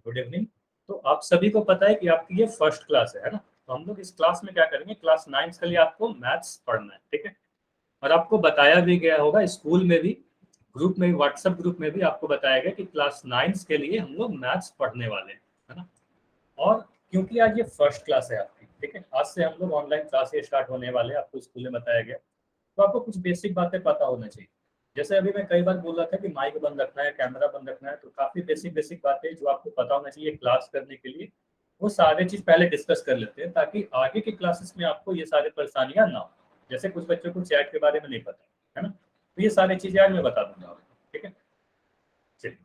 Good evening. तो आप सभी को पता है कि आपकी ये फर्स्ट क्लास है ना। तो हम लोग इस क्लास में क्या करेंगे, क्लास 9 के लिए आपको मैथ्स पढ़ना है, ठीक है। और आपको बताया भी गया होगा स्कूल में भी, ग्रुप में, व्हाट्सएप ग्रुप में भी आपको बताया गया कि क्लास 9 के लिए हम लोग मैथ्स पढ़ने वाले हैं, है ना। और क्योंकि आज ये फर्स्ट क्लास है आपकी, ठीक है, आज से हम लोग ऑनलाइन क्लास स्टार्ट होने वाले हैं, आपको स्कूल में बताया गया। तो आपको कुछ बेसिक बातें पता होना चाहिए। जैसे अभी मैं कई बार बोल रहा था कि माइक बंद रखना है, कैमरा बंद रखना है, तो काफी बेसिक बेसिक बातें जो आपको पता होना चाहिए क्लास करने के लिए, वो सारे चीज पहले डिस्कस कर लेते हैं, ताकि आगे की क्लासेस में आपको ये सारी परेशानियां ना हो। जैसे कुछ बच्चों को चैट के बारे में नहीं पता है ना, तो ये सारी चीजें आज मैं बता दूंगा आपको, ठीक है। चलिए,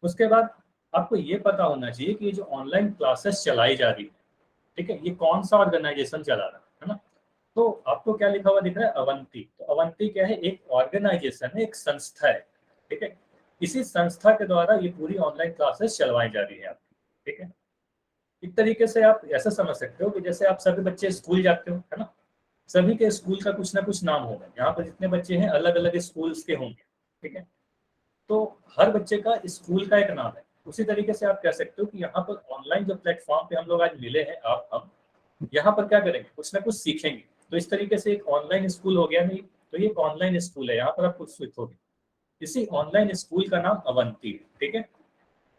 उसके बाद आपको ये पता होना चाहिए कि ये जो ऑनलाइन क्लासेस चलाई जा रही है, ठीक है, ये कौन सा ऑर्गेनाइजेशन चला रहा है ना। तो आपको क्या लिखा हुआ दिख रहा है, अवंती। तो अवंती क्या है, एक ऑर्गेनाइजेशन है, एक संस्था है, ठीक है। इसी संस्था के द्वारा ये पूरी ऑनलाइन क्लासेस चलवाई जा रही है आपकी, ठीक है। एक तरीके से आप ऐसा समझ सकते हो कि जैसे आप सभी बच्चे स्कूल जाते हो, है ना। सभी के स्कूल का कुछ ना कुछ नाम होगा, यहाँ पर जितने बच्चे हैं अलग अलग स्कूल्स के होंगे, ठीक है। तो हर बच्चे का स्कूल का एक नाम है। उसी तरीके से आप कह सकते हो कि यहाँ पर ऑनलाइन जो प्लेटफॉर्म पे हम लोग आज मिले हैं, आप हम यहाँ पर क्या करेंगे, कुछ ना कुछ सीखेंगे। तो इस तरीके से एक ऑनलाइन स्कूल हो गया नहीं, तो ये एक ऑनलाइन स्कूल है, यहाँ पर आप कुछ सीखोगे। इसी ऑनलाइन स्कूल का नाम अवंती है, ठीक है।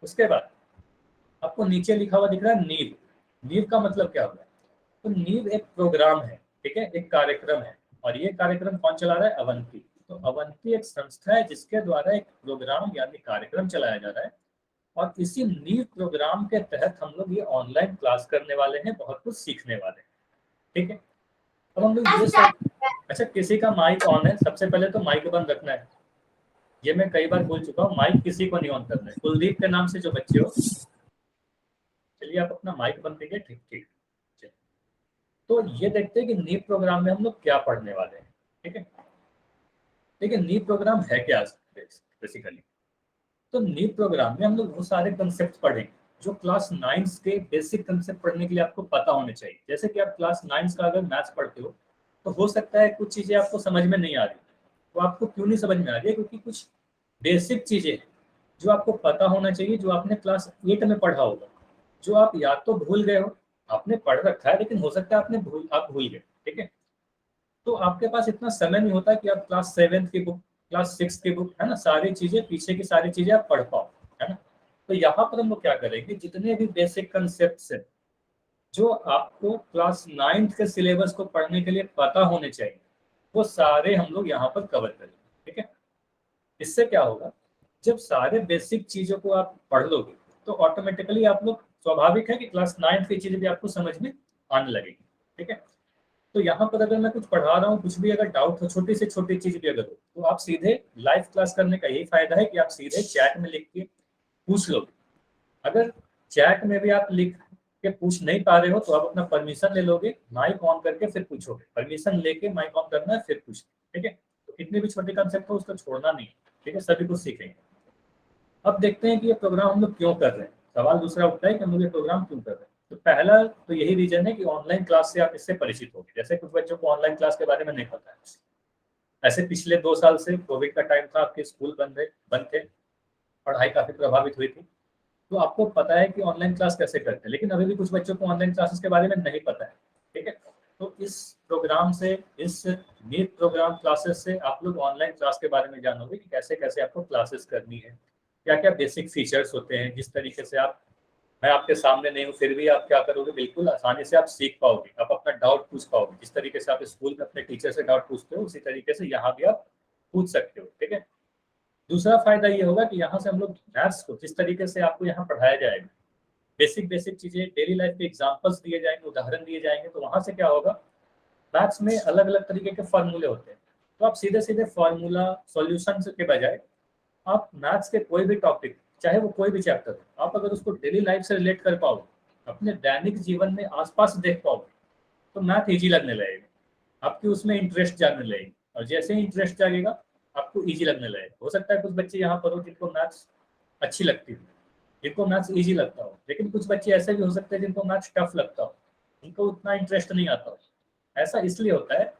उसके बाद आपको नीचे लिखा हुआ दिख रहा है नीव। नीव का मतलब क्या होगा, तो नीव एक प्रोग्राम है, ठीक है, एक कार्यक्रम है। और ये कार्यक्रम कौन चला रहा है, अवंती। तो अवंती एक संस्था है जिसके द्वारा एक प्रोग्राम यानी कार्यक्रम चलाया जा रहा है। और इसी नीव प्रोग्राम के तहत हम लोग ये ऑनलाइन क्लास करने वाले हैं, बहुत कुछ सीखने वाले हैं, ठीक है। अब हम लोग ये सब, अच्छा किसी का माइक ऑन है, सबसे पहले तो माइक बंद रखना है। ये मैं कई बार बोल चुका हूँ, माइक किसी को नहीं ऑन करना है। कुलदीप के नाम से जो बच्चे हो, चलिए आप अपना माइक बंद करिए, ठीक ठीक। चलिए। तो ये देखते हैं कि नीव प्रोग्राम में हम लोग क्या पढ़ने वाले हैं, ठीक है। देखिए नीव प्रोग्राम है क्या बेसिकली। तो नीव प्रोग्राम में हम लोग वो सारे कंसेप्ट पढ़ेंगे जो क्लास 9 के बेसिक कंसेप्ट पढ़ने के लिए आपको पता होने चाहिए। जैसे कि आप क्लास 9 का अगर मैथ्स पढ़ते हो, तो हो सकता है कुछ चीजें आपको समझ में नहीं आ रही। तो आपको क्यों नहीं समझ में आ रही है, क्योंकि कुछ बेसिक चीजें हैं जो आपको पता होना चाहिए, जो आपने क्लास 8 में पढ़ा होगा, जो आप या तो भूल गए हो, आपने पढ़ रखा है लेकिन हो सकता है आप भूल गए, ठीक है। तो आपके पास इतना समय नहीं होता कि आप क्लास 7 की बुक, क्लास 6 की बुक, है ना, सारी चीजें, पीछे की सारी चीजें आप पढ़ पाओ, है ना। तो यहाँ पर हम लोग क्या करेंगे, जितने भी बेसिक कंसेप्ट है जो आपको क्लास 9 के सिलेबस को पढ़ने के लिए पता होने चाहिए, वो सारे हम लोग यहाँ पर कवर करेंगे, ठीक है। इससे क्या होगा, जब सारे बेसिक चीजों को आप पढ़ लोगे, तो ऑटोमेटिकली आप लोग, स्वाभाविक है कि क्लास 9 की चीजें भी आपको समझ में आने लगेगी, ठीक है। तो यहाँ पर अगर मैं कुछ पढ़ा रहा हूँ, कुछ भी अगर डाउट हो, छोटी से छोटी चीज भी अगर हो, तो आप सीधे लाइव क्लास करने का यही फायदा है कि आप सीधे चैट में लिख के पूछ लोगे। अगर चैट में भी आप लिख के पूछ नहीं पा रहे हो, तो आप अपना परमिशन ले लोगे, माइक ऑन करके फिर पूछोगे। परमिशन लेके माइक ऑन करना है, फिर पूछ, ठीक है। तो कितने भी छोटे कंसेप्ट हो उसको छोड़ना नहीं, ठीक है, सभी कुछ सीखेंगे। अब देखते हैं कि ये प्रोग्राम हम लोग क्यों कर रहे हैं। सवाल दूसरा उठता है कि हम लोग ये प्रोग्राम क्यों कर रहे हैं। तो पहला तो यही रीजन है कि ऑनलाइन क्लास से आप इससे परिचित होंगे। जैसे कुछ बच्चों को ऑनलाइन क्लास के बारे में नहीं पता है, ऐसे पिछले 2 साल से कोविड का टाइम था, आपके स्कूल बंद थे, पढ़ाई काफी प्रभावित हुई थी। तो आपको पता है कि ऑनलाइन क्लास कैसे करते हैं, लेकिन अभी भी कुछ बच्चों को ऑनलाइन क्लासेस के बारे में नहीं पता है, ठीक है। तो इस प्रोग्राम से, इस नीट प्रोग्राम क्लासेस से आप लोग ऑनलाइन क्लास के बारे में जानोगे कि कैसे कैसे आपको क्लासेस करनी है, क्या क्या बेसिक फीचर्स होते हैं, जिस तरीके से आप, मैं आपके सामने नहीं हूँ फिर भी आप क्या करोगे, बिल्कुल आसानी से आप सीख पाओगे, आप अपना डाउट पूछ पाओगे। जिस तरीके से आप स्कूल में अपने टीचर से डाउट पूछते हो, उसी तरीके से यहाँ भी आप पूछ सकते हो, ठीक है। दूसरा फायदा ये होगा कि यहाँ से हम लोग मैथ्स को जिस तरीके से आपको यहाँ पढ़ाया जाएगा, बेसिक बेसिक चीजें, डेली लाइफ के एग्जांपल्स दिए जाएंगे, उदाहरण दिए जाएंगे, तो वहां से क्या होगा, मैथ्स में अलग अलग तरीके के फॉर्मूले होते हैं। तो आप सीधे सीधे फॉर्मूला सॉल्यूशन के बजाय आप मैथ्स के कोई भी टॉपिक, चाहे वो कोई भी चैप्टर हो, आप अगर उसको डेली लाइफ से रिलेट कर पाओगे, अपने दैनिक जीवन में आसपास देख पाओगे, तो मैथ इजी लगने लगेगा, आपकी उसमें इंटरेस्ट जागने लगेगी। और जैसे ही इंटरेस्ट जागेगा, आपको इजी लगने लगेगा। हो सकता है कुछ बच्चे यहाँ पर हो जिनको मैथ्स अच्छी लगती है, जिनको मैथ्स इजी लगता हो, लेकिन कुछ बच्चे ऐसे भी हो सकते हैं जिनको मैथ्स टफ लगता हो, उनको उतना इंटरेस्ट नहीं आता हो। ऐसा इसलिए होता है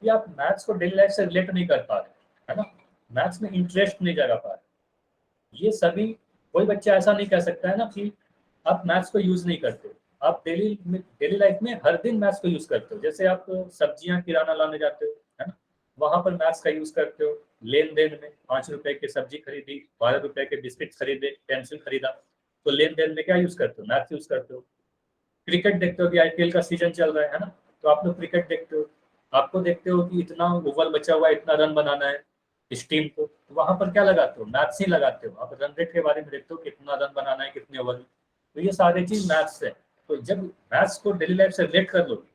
कि आप मैथ्स को डेली लाइफ से रिलेट नहीं कर पा रहे, है ना, मैथ्स में इंटरेस्ट नहीं जगा पा रहे। ये सभी, कोई बच्चा ऐसा नहीं कह सकता है ना कि आप मैथ्स को यूज नहीं करते हो, आप डेली लाइफ में हर दिन मैथ्स को यूज करते हो। जैसे आप सब्जियां किराना लाने जाते हो, है ना, वहां पर मैथ्स का यूज करते हो। लेन देन में 5 रुपए की सब्जी खरीदी, 12 रुपए के बिस्किट खरीदे, पेंसिल खरीदा, तो लेन देन में क्या यूज करते हो? मैथ्स यूज करते हो। क्रिकेट देखते हो कि आईपीएल का सीजन चल रहा है ना, तो आप लोग क्रिकेट देखते हो, आपको देखते हो कि इतना ओवर बचा हुआ है, इतना रन बनाना है इस टीम को, तो वहां पर क्या लगाते हो? मैथ्स ही लगाते हो। आप रन रेट के बारे में देखते हो, कितना रन बनाना है कितने ओवर में, तो ये सारी चीज मैथ्स है। तो जब मैथ्स को डेली लाइफ से रिलेट कर लोगे,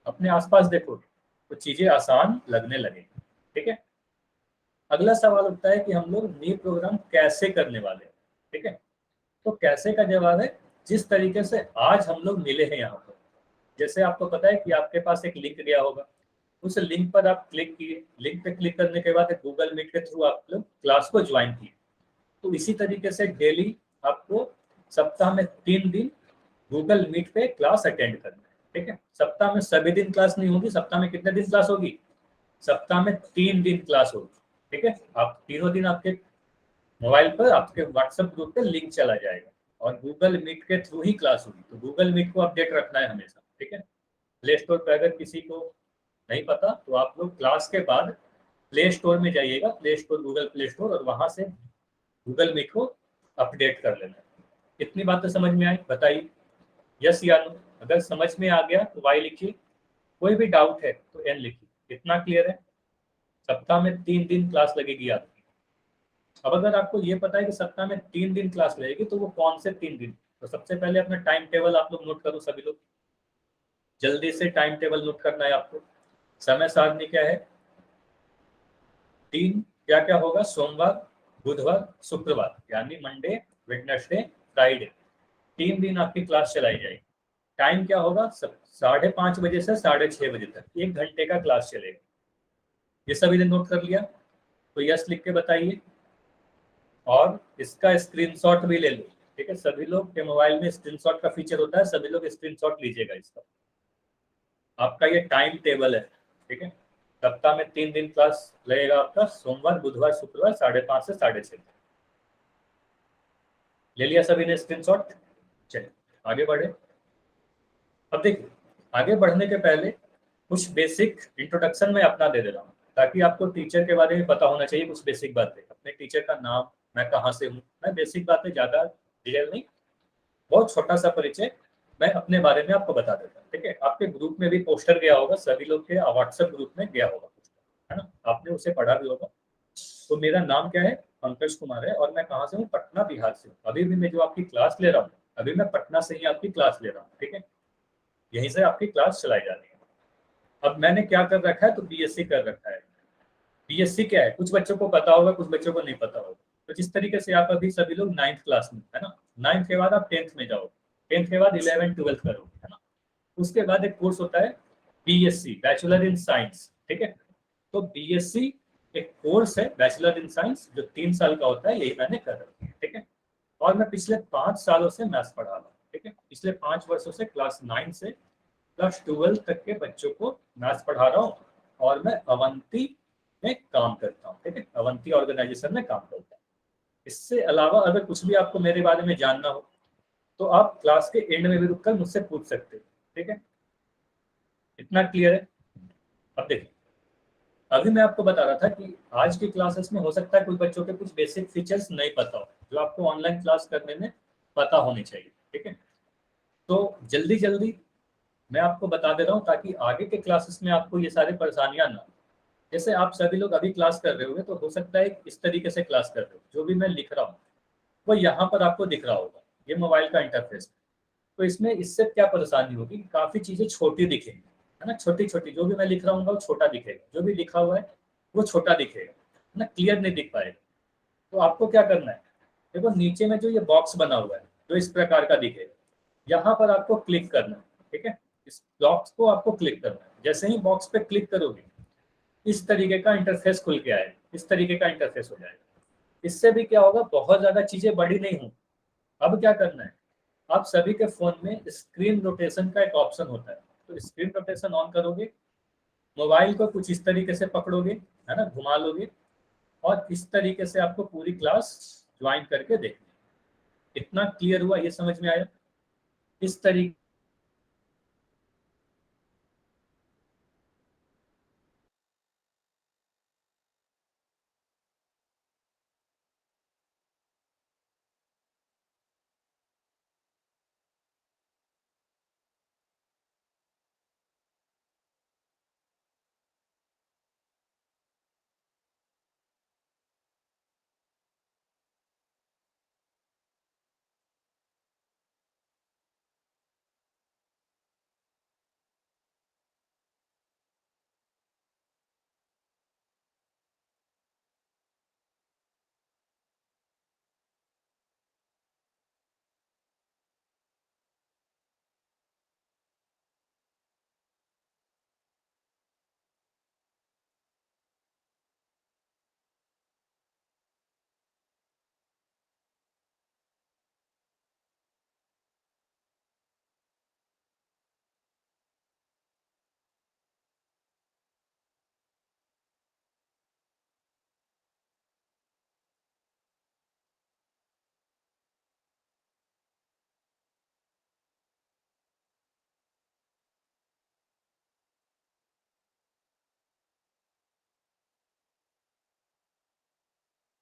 अपने आसपास देखोगे, तो चीजें आसान लगने लगेगी। ठीक है। अगला सवाल उठता है कि हम लोग न्यू प्रोग्राम कैसे करने वाले हैं। ठीक है। तो कैसे का जवाब है, जिस तरीके से आज हम लोग मिले हैं यहाँ पर। जैसे आपको पता है कि आपके पास एक लिंक गया होगा, उस लिंक पर आप क्लिक किए, लिंक पे क्लिक करने के बाद गूगल मीट के थ्रू आप लोग क्लास को ज्वाइन किए। तो इसी तरीके से डेली आपको सप्ताह में 3 दिन गूगल मीट पे क्लास अटेंड करना है। ठीक है। सप्ताह में सभी दिन क्लास नहीं होगी, सप्ताह में कितने दिन क्लास होगी? सप्ताह में 3 दिन क्लास होगी। ठीक है। आप तीनों दिन आपके मोबाइल पर आपके व्हाट्सएप ग्रुप पे लिंक चला जाएगा और गूगल मीट के थ्रू ही क्लास होगी। तो गूगल मीट को अपडेट रखना है हमेशा। ठीक है। प्ले स्टोर पर अगर किसी को नहीं पता तो आप लोग क्लास के बाद प्ले स्टोर में जाइएगा, play store, Google play store, और वहां से गूगल मीट को अपडेट कर लेना। इतनी बात तो समझ में आई? बताइए यस या नो। अगर समझ में आ गया तो वाई लिखिए, कोई भी डाउट है तो एन लिखिए। इतना क्लियर है? सप्ताह में 3 दिन क्लास लगेगी आपकी। अब अगर आपको ये पता है कि सप्ताह में 3 दिन क्लास लगेगी, तो वो कौन से 3 दिन? तो सबसे पहले अपना टाइम टेबल आप लोग नोट करो, सभी लोग जल्दी से टाइम टेबल नोट करना है आपको। समय सारणी क्या है? 3 क्या क्या होगा? सोमवार, बुधवार, शुक्रवार, यानी मंडे, वेडनेसडे, फ्राइडे। 3 दिन आपकी क्लास चलाई जाएगी। टाइम क्या होगा? 5:30 बजे से 6:30 बजे तक 1 घंटे का क्लास चलेगा। ये सभी ने नोट कर लिया? तो यस लिख के बताइए, और इसका स्क्रीनशॉट भी ले लो। ठीक है। सभी लोग के मोबाइल में स्क्रीनशॉट का फीचर होता है, सभी लोग स्क्रीनशॉट लीजिएगा इसका। आपका ये टाइम टेबल है। ठीक है। सप्ताह में 3 दिन क्लास लगेगा आपका, सोमवार, बुधवार, शुक्रवार, 5:30 से 6:30। ले लिया सभी ने स्क्रीनशॉट? चलिए आगे बढ़े। अब देखिए, आगे बढ़ने के पहले कुछ बेसिक इंट्रोडक्शन मैं अपना दे रहा हूँ, ताकि आपको टीचर के बारे में पता होना चाहिए। कुछ बेसिक बातें, अपने टीचर का नाम, मैं कहाँ से हूँ, मैं बेसिक बातें, ज़्यादा डिटेल नहीं, बहुत छोटा सा परिचय मैं अपने बारे में आपको बता देता हूँ। ठीक है। आपके ग्रुप में भी पोस्टर गया होगा, सभी लोग के व्हाट्सएप ग्रुप में गया होगा, है ना, आपने उसे पढ़ा भी होगा। तो मेरा नाम क्या है? पंकज कुमार है, और मैं कहाँ से हूँ? पटना, बिहार से हूँ। अभी भी मैं जो आपकी क्लास ले रहा हूँ, अभी मैं पटना से ही आपकी क्लास ले रहा हूँ। ठीक है। यहीं से आपकी क्लास चलाई जा रही है। अब मैंने क्या कर रखा है? तो बीएससी कर रखा है। बीएससी क्या है? कुछ बच्चों को पता होगा, कुछ बच्चों को नहीं पता होगा। तो जिस तरीके से आप अभी सभी लोग 9th क्लास में, है ना, 9th के बाद आप 10th में जाओगे, 10th के बाद 11th 12th करोगे, है ना। उसके बाद एक कोर्स होता है बीएससी, बैचलर इन साइंस। ठीक है। तो बीएससी एक कोर्स है, बैचलर इन साइंस, जो 3 साल का होता है, यही मैंने कर रखा है। ठीक है। और मैं पिछले 5 सालों से मैथ्स पढ़ा रहा हूँ। ठीक है। पिछले 5 वर्षों से क्लास 9 से क्लास 12 तक के बच्चों को मैथ्स पढ़ा रहा हूँ, और मैं अवंती में काम करता हूँ। ठीक है। अवंती ऑर्गेनाइजेशन में काम करता हूँ। इससे अलावा अगर कुछ भी आपको मेरे बारे में जानना हो, तो आप क्लास के एंड में भी रुककर मुझसे पूछ सकते हो। ठीक है। इतना क्लियर है? अब देखिए, अभी मैं आपको बता रहा था कि आज की क्लासेस में हो सकता है कुछ बच्चों के कुछ बेसिक फीचर्स नहीं पता हो, जो आपको ऑनलाइन क्लास करने में पता होनी चाहिए। ठीक है। तो जल्दी जल्दी मैं आपको बता दे रहा हूँ, ताकि आगे के क्लासेस में आपको ये सारी परेशानियां ना हो। जैसे आप सभी लोग अभी क्लास कर रहे होंगे, तो हो सकता है इस तरीके से क्लास कर रहे हो, जो भी मैं लिख रहा हूँ वो यहाँ पर आपको दिख रहा होगा, ये मोबाइल का इंटरफेस। तो इसमें इससे क्या परेशानी होगी? काफी चीजें छोटी दिखेंगी, है ना, छोटी छोटी। जो भी मैं लिख रहा हूँ वो छोटा दिखेगा, जो भी लिखा हुआ है वो छोटा दिखेगा, है ना, क्लियर नहीं दिख पाएगा। तो आपको क्या करना है? देखो नीचे में जो ये बॉक्स बना हुआ है, जो इस प्रकार का दिखेगा, यहाँ पर आपको क्लिक करना है। ठीक है। इस बॉक्स को आपको क्लिक करना है। जैसे ही बॉक्स पे क्लिक करोगे, इस तरीके का इंटरफेस खुल के आएगा, इस तरीके का इंटरफेस हो जाएगा। इससे भी क्या होगा? बहुत ज्यादा चीजें बड़ी नहीं होंगी। अब क्या करना है? आप सभी के फोन में स्क्रीन रोटेशन का एक ऑप्शन होता है, तो स्क्रीन रोटेशन ऑन करोगे, मोबाइल को कुछ इस तरीके से पकड़ोगे, है ना, घुमा लोगे, और इस तरीके से आपको पूरी क्लास ज्वाइन करके देखनी है। इतना क्लियर हुआ? ये समझ में आया? इस तरीके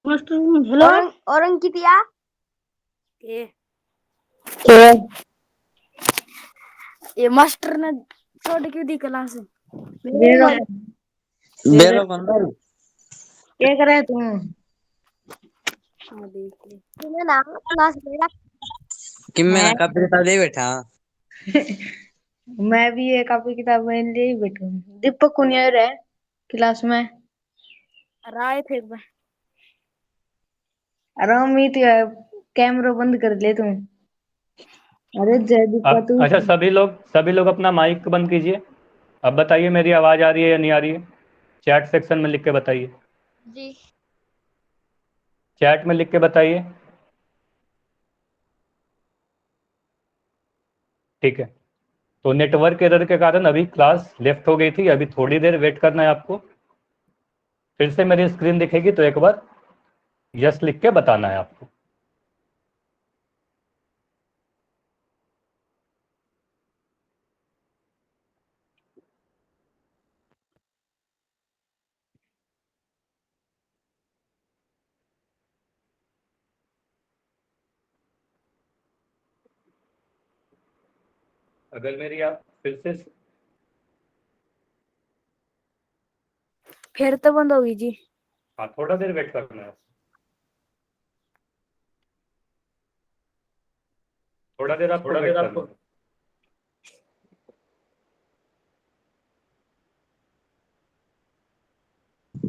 हेलो और अंकितिया ये ये ये मास्टर ने छोड़ क्यों दी क्लास? बेरो बंदर क्या कर रहे तुम? हाँ देख ले। तुम्हें ना क्लास में कि मैं कॉपी किताब ले बैठा। मैं भी ये कॉपी किताब में ले ही बैठू। दीपक कुनियर है क्लास में। राय थे मैं। अमित कैमरा बंद कर ले तुम। अरे जय दीपा अब तू अच्छा, सभी लोग अपना माइक बंद कीजिए। अब बताइए मेरी आवाज़ आ रही है या नहीं आ रही है? चैट सेक्शन में लिख के बताइए। जी चैट में लिख के बताइए। ठीक है। तो नेटवर्क एरर के कारण अभी क्लास लेफ्ट हो गई थी, अभी थोड़ी देर वेट करना है आपको। फिर से मेरी स्क्रीन दिखेगी तो एक बार यस लिख के बताना है आपको। अगर मेरी आप फिर से फिर तो बंद होगी जी। हाँ, थोड़ा देर वेट करना है। थोड़ा देर आपको वेट करना है।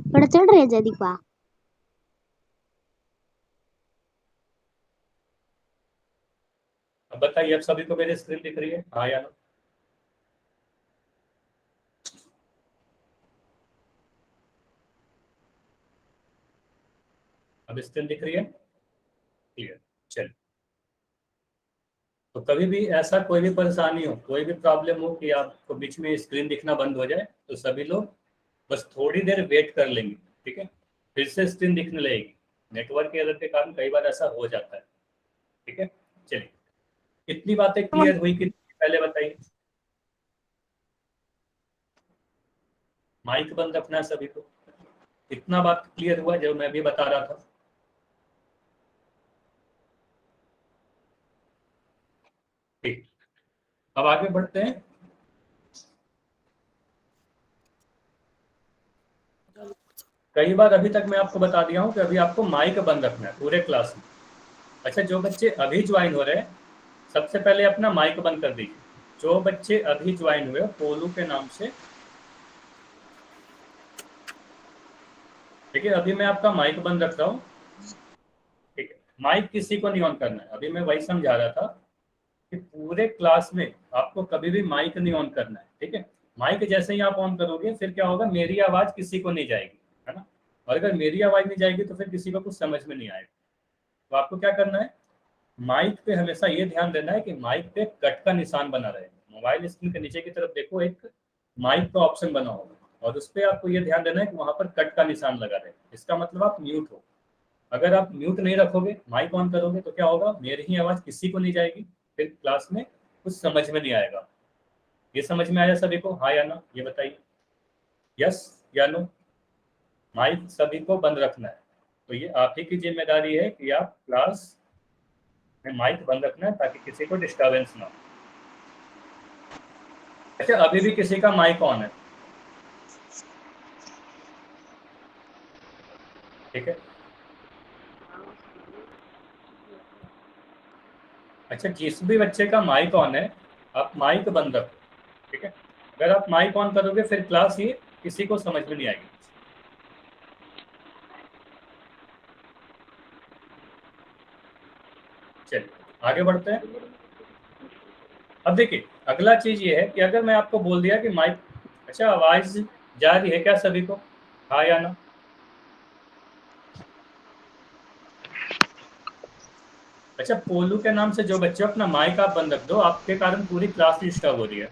बड़ा चढ़ रहे जय दीपा। अब बताइए, अब सभी को मेरी स्क्रीन दिख रही है, हाँ या ना? अब स्क्रीन दिख रही है? क्लियर। चलिए। तो कभी भी ऐसा कोई भी परेशानी हो, कोई भी प्रॉब्लम हो कि आपको बीच में स्क्रीन दिखना बंद हो जाए, तो सभी लोग बस थोड़ी देर वेट कर लेंगे। ठीक है, फिर से स्क्रीन दिखने लगेगी। नेटवर्क एरर के कारण कई बार ऐसा हो जाता है। ठीक है, चलिए। कितनी बातें क्लियर हुई कि पहले बताइए। माइक बंद रखना है सभी को। इतना बात क्लियर हुआ जो मैं भी बता रहा था। ठीक, अब आगे बढ़ते हैं। कई बार अभी तक मैं आपको बता दिया हूं कि अभी आपको माइक बंद रखना है पूरे क्लास में। अच्छा, जो बच्चे अभी ज्वाइन हो रहे हैं, सबसे पहले अपना माइक बंद कर दीजिए। जो बच्चे अभी ज्वाइन हुए पोलू के नाम से, ठीक है, अभी मैं आपका माइक बंद रख रहा हूँ। ठीक है, माइक किसी को नहीं ऑन करना है। अभी मैं वही समझा रहा था कि पूरे क्लास में आपको कभी भी माइक नहीं ऑन करना है। ठीक है, माइक जैसे ही आप ऑन करोगे फिर क्या होगा, मेरी आवाज किसी को नहीं जाएगी, है ना? और अगर मेरी आवाज नहीं जाएगी तो फिर किसी को कुछ समझ में नहीं आएगा। तो आपको क्या करना है, माइक पे हमेशा ये ध्यान देना है कि माइक पे कट का निशान बना रहे। मोबाइल स्क्रीन के नीचे की तरफ देखो, एक माइक का ऑप्शन बना होगा और उस पर आपको ये ध्यान देना है कि वहां पर कट का निशान लगा रहे। इसका मतलब आप म्यूट हो। अगर आप म्यूट नहीं रखोगे, माइक ऑन करोगे, तो क्या होगा, मेरी ही आवाज किसी को नहीं जाएगी। फिर क्लास में कुछ समझ में नहीं आएगा। ये समझ में आया सभी को, हाँ या ना, ये बताइए, यस या नो। माइक सभी को बंद रखना है, तो ये आप ही की जिम्मेदारी है कि आप क्लास में माइक बंद रखना है ताकि किसी को डिस्टर्बेंस ना हो। अच्छा, अभी भी किसी का माइक ऑन है, ठीक है। अच्छा, जिस भी बच्चे का माइक ऑन है आप माइक बंद रखो, ठीक है। अगर आप माइक ऑन करोगे फिर क्लास ये किसी को समझ में नहीं आएगी। चलिए आगे बढ़ते हैं। अब देखिए अगला चीज ये है कि अगर मैं आपको बोल दिया कि माइक, अच्छा आवाज जा रही है क्या सभी को, हाँ या ना? अच्छा, पोलू के नाम से जो बच्चे अपना माइक आप बंद रख दो, आपके कारण पूरी क्लास डिस्टर्ब हो रही है।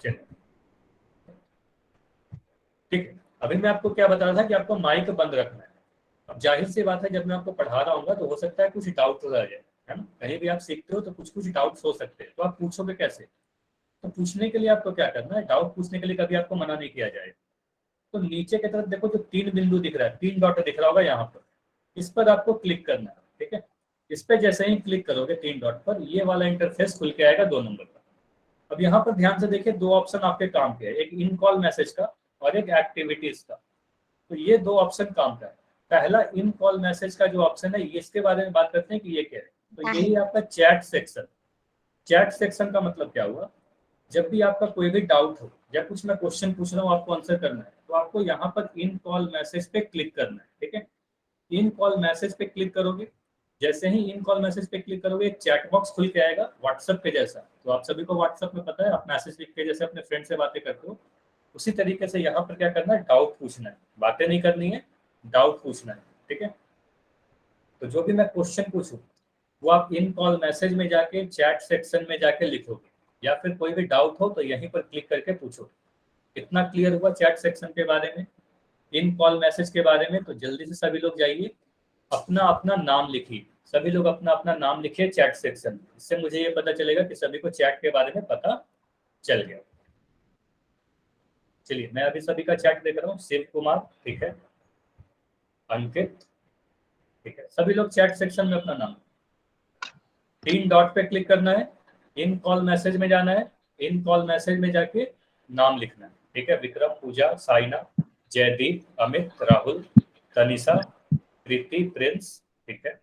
चलिए ठीक है, अभी मैं आपको क्या बता रहा था कि आपको माइक बंद रखना है। अब जाहिर सी बात है, जब मैं आपको पढ़ा रहा हूँ तो हो सकता है कुछ डाउट रह जाए, है ना। कहीं भी आप सीखते हो तो कुछ कुछ डाउट्स हो सकते हैं, तो आप पूछोगे कैसे? तो पूछने के लिए आपको क्या करना है, डाउट पूछने के लिए कभी आपको मना नहीं किया जाए। तो नीचे की तरफ देखो, जो 3 बिंदु दिख रहा है, 3 डॉट दिख रहा होगा यहाँ पर, इस पर आपको क्लिक करना है, ठीक है। इस पर जैसे ही क्लिक करोगे 3 डॉट पर, ये वाला इंटरफेस खुल के आएगा 2 नंबर पर। अब यहाँ पर ध्यान से देखिए, 2 ऑप्शन आपके काम के हैं, एक इन कॉल मैसेज का और एक एक्टिविटीज का। तो ये 2 ऑप्शन काम का है। पहला इन कॉल मैसेज का जो ऑप्शन है, इसके बारे में बात करते हैं कि ये क्या है। तो यही आपका चैट सेक्शन। चैट सेक्शन का मतलब क्या हुआ, जब भी आपका कोई भी डाउट हो या कुछ मैं क्वेश्चन पूछ रहा हूँ आपको आंसर करना है, तो आपको यहाँ पर इन कॉल मैसेज पे क्लिक करना है, ठीक है। इन कॉल मैसेज पे क्लिक करोगे, जैसे ही इन कॉल मैसेज पे क्लिक करोगे, एक चैट बॉक्स खुल के आएगा व्हाट्सएप के जैसा। तो आप सभी को व्हाट्सएप में पता है, आप मैसेज लिख के जैसे अपने फ्रेंड से बातें करते हो, उसी तरीके से यहाँ पर क्या करना है, डाउट पूछना है। बातें नहीं करनी है, डाउट पूछना है, ठीक है। तो जो भी मैं क्वेश्चन पूछूं वो आप इन कॉल मैसेज में जाके चैट सेक्शन में जाके लिखोगे, या फिर कोई भी डाउट हो तो यहीं पर क्लिक करके पूछो। कितना क्लियर हुआ चैट सेक्शन के बारे में, इन कॉल मैसेज के बारे में? तो जल्दी से सभी लोग जाइए, अपना अपना नाम लिखिए, सभी लोग अपना अपना नाम लिखिए चैट सेक्शन में। इससे मुझे ये पता चलेगा कि सभी को चैट के बारे में पता चल गया। चलिए मैं अभी सभी का चैट देख रहा हूँ। शिव कुमार, ठीक है, अंकित, ठीक है, सभी लोग चैट सेक्शन में अपना नाम, 3 डॉट पे क्लिक करना है, इन कॉल मैसेज में जाना है, इन कॉल मैसेज में जाके नाम लिखना है, ठीक है। विक्रम, पूजा, साइना, जयदीप, अमित, राहुल, तनिषा, प्रीति, प्रिंस, ठीक है।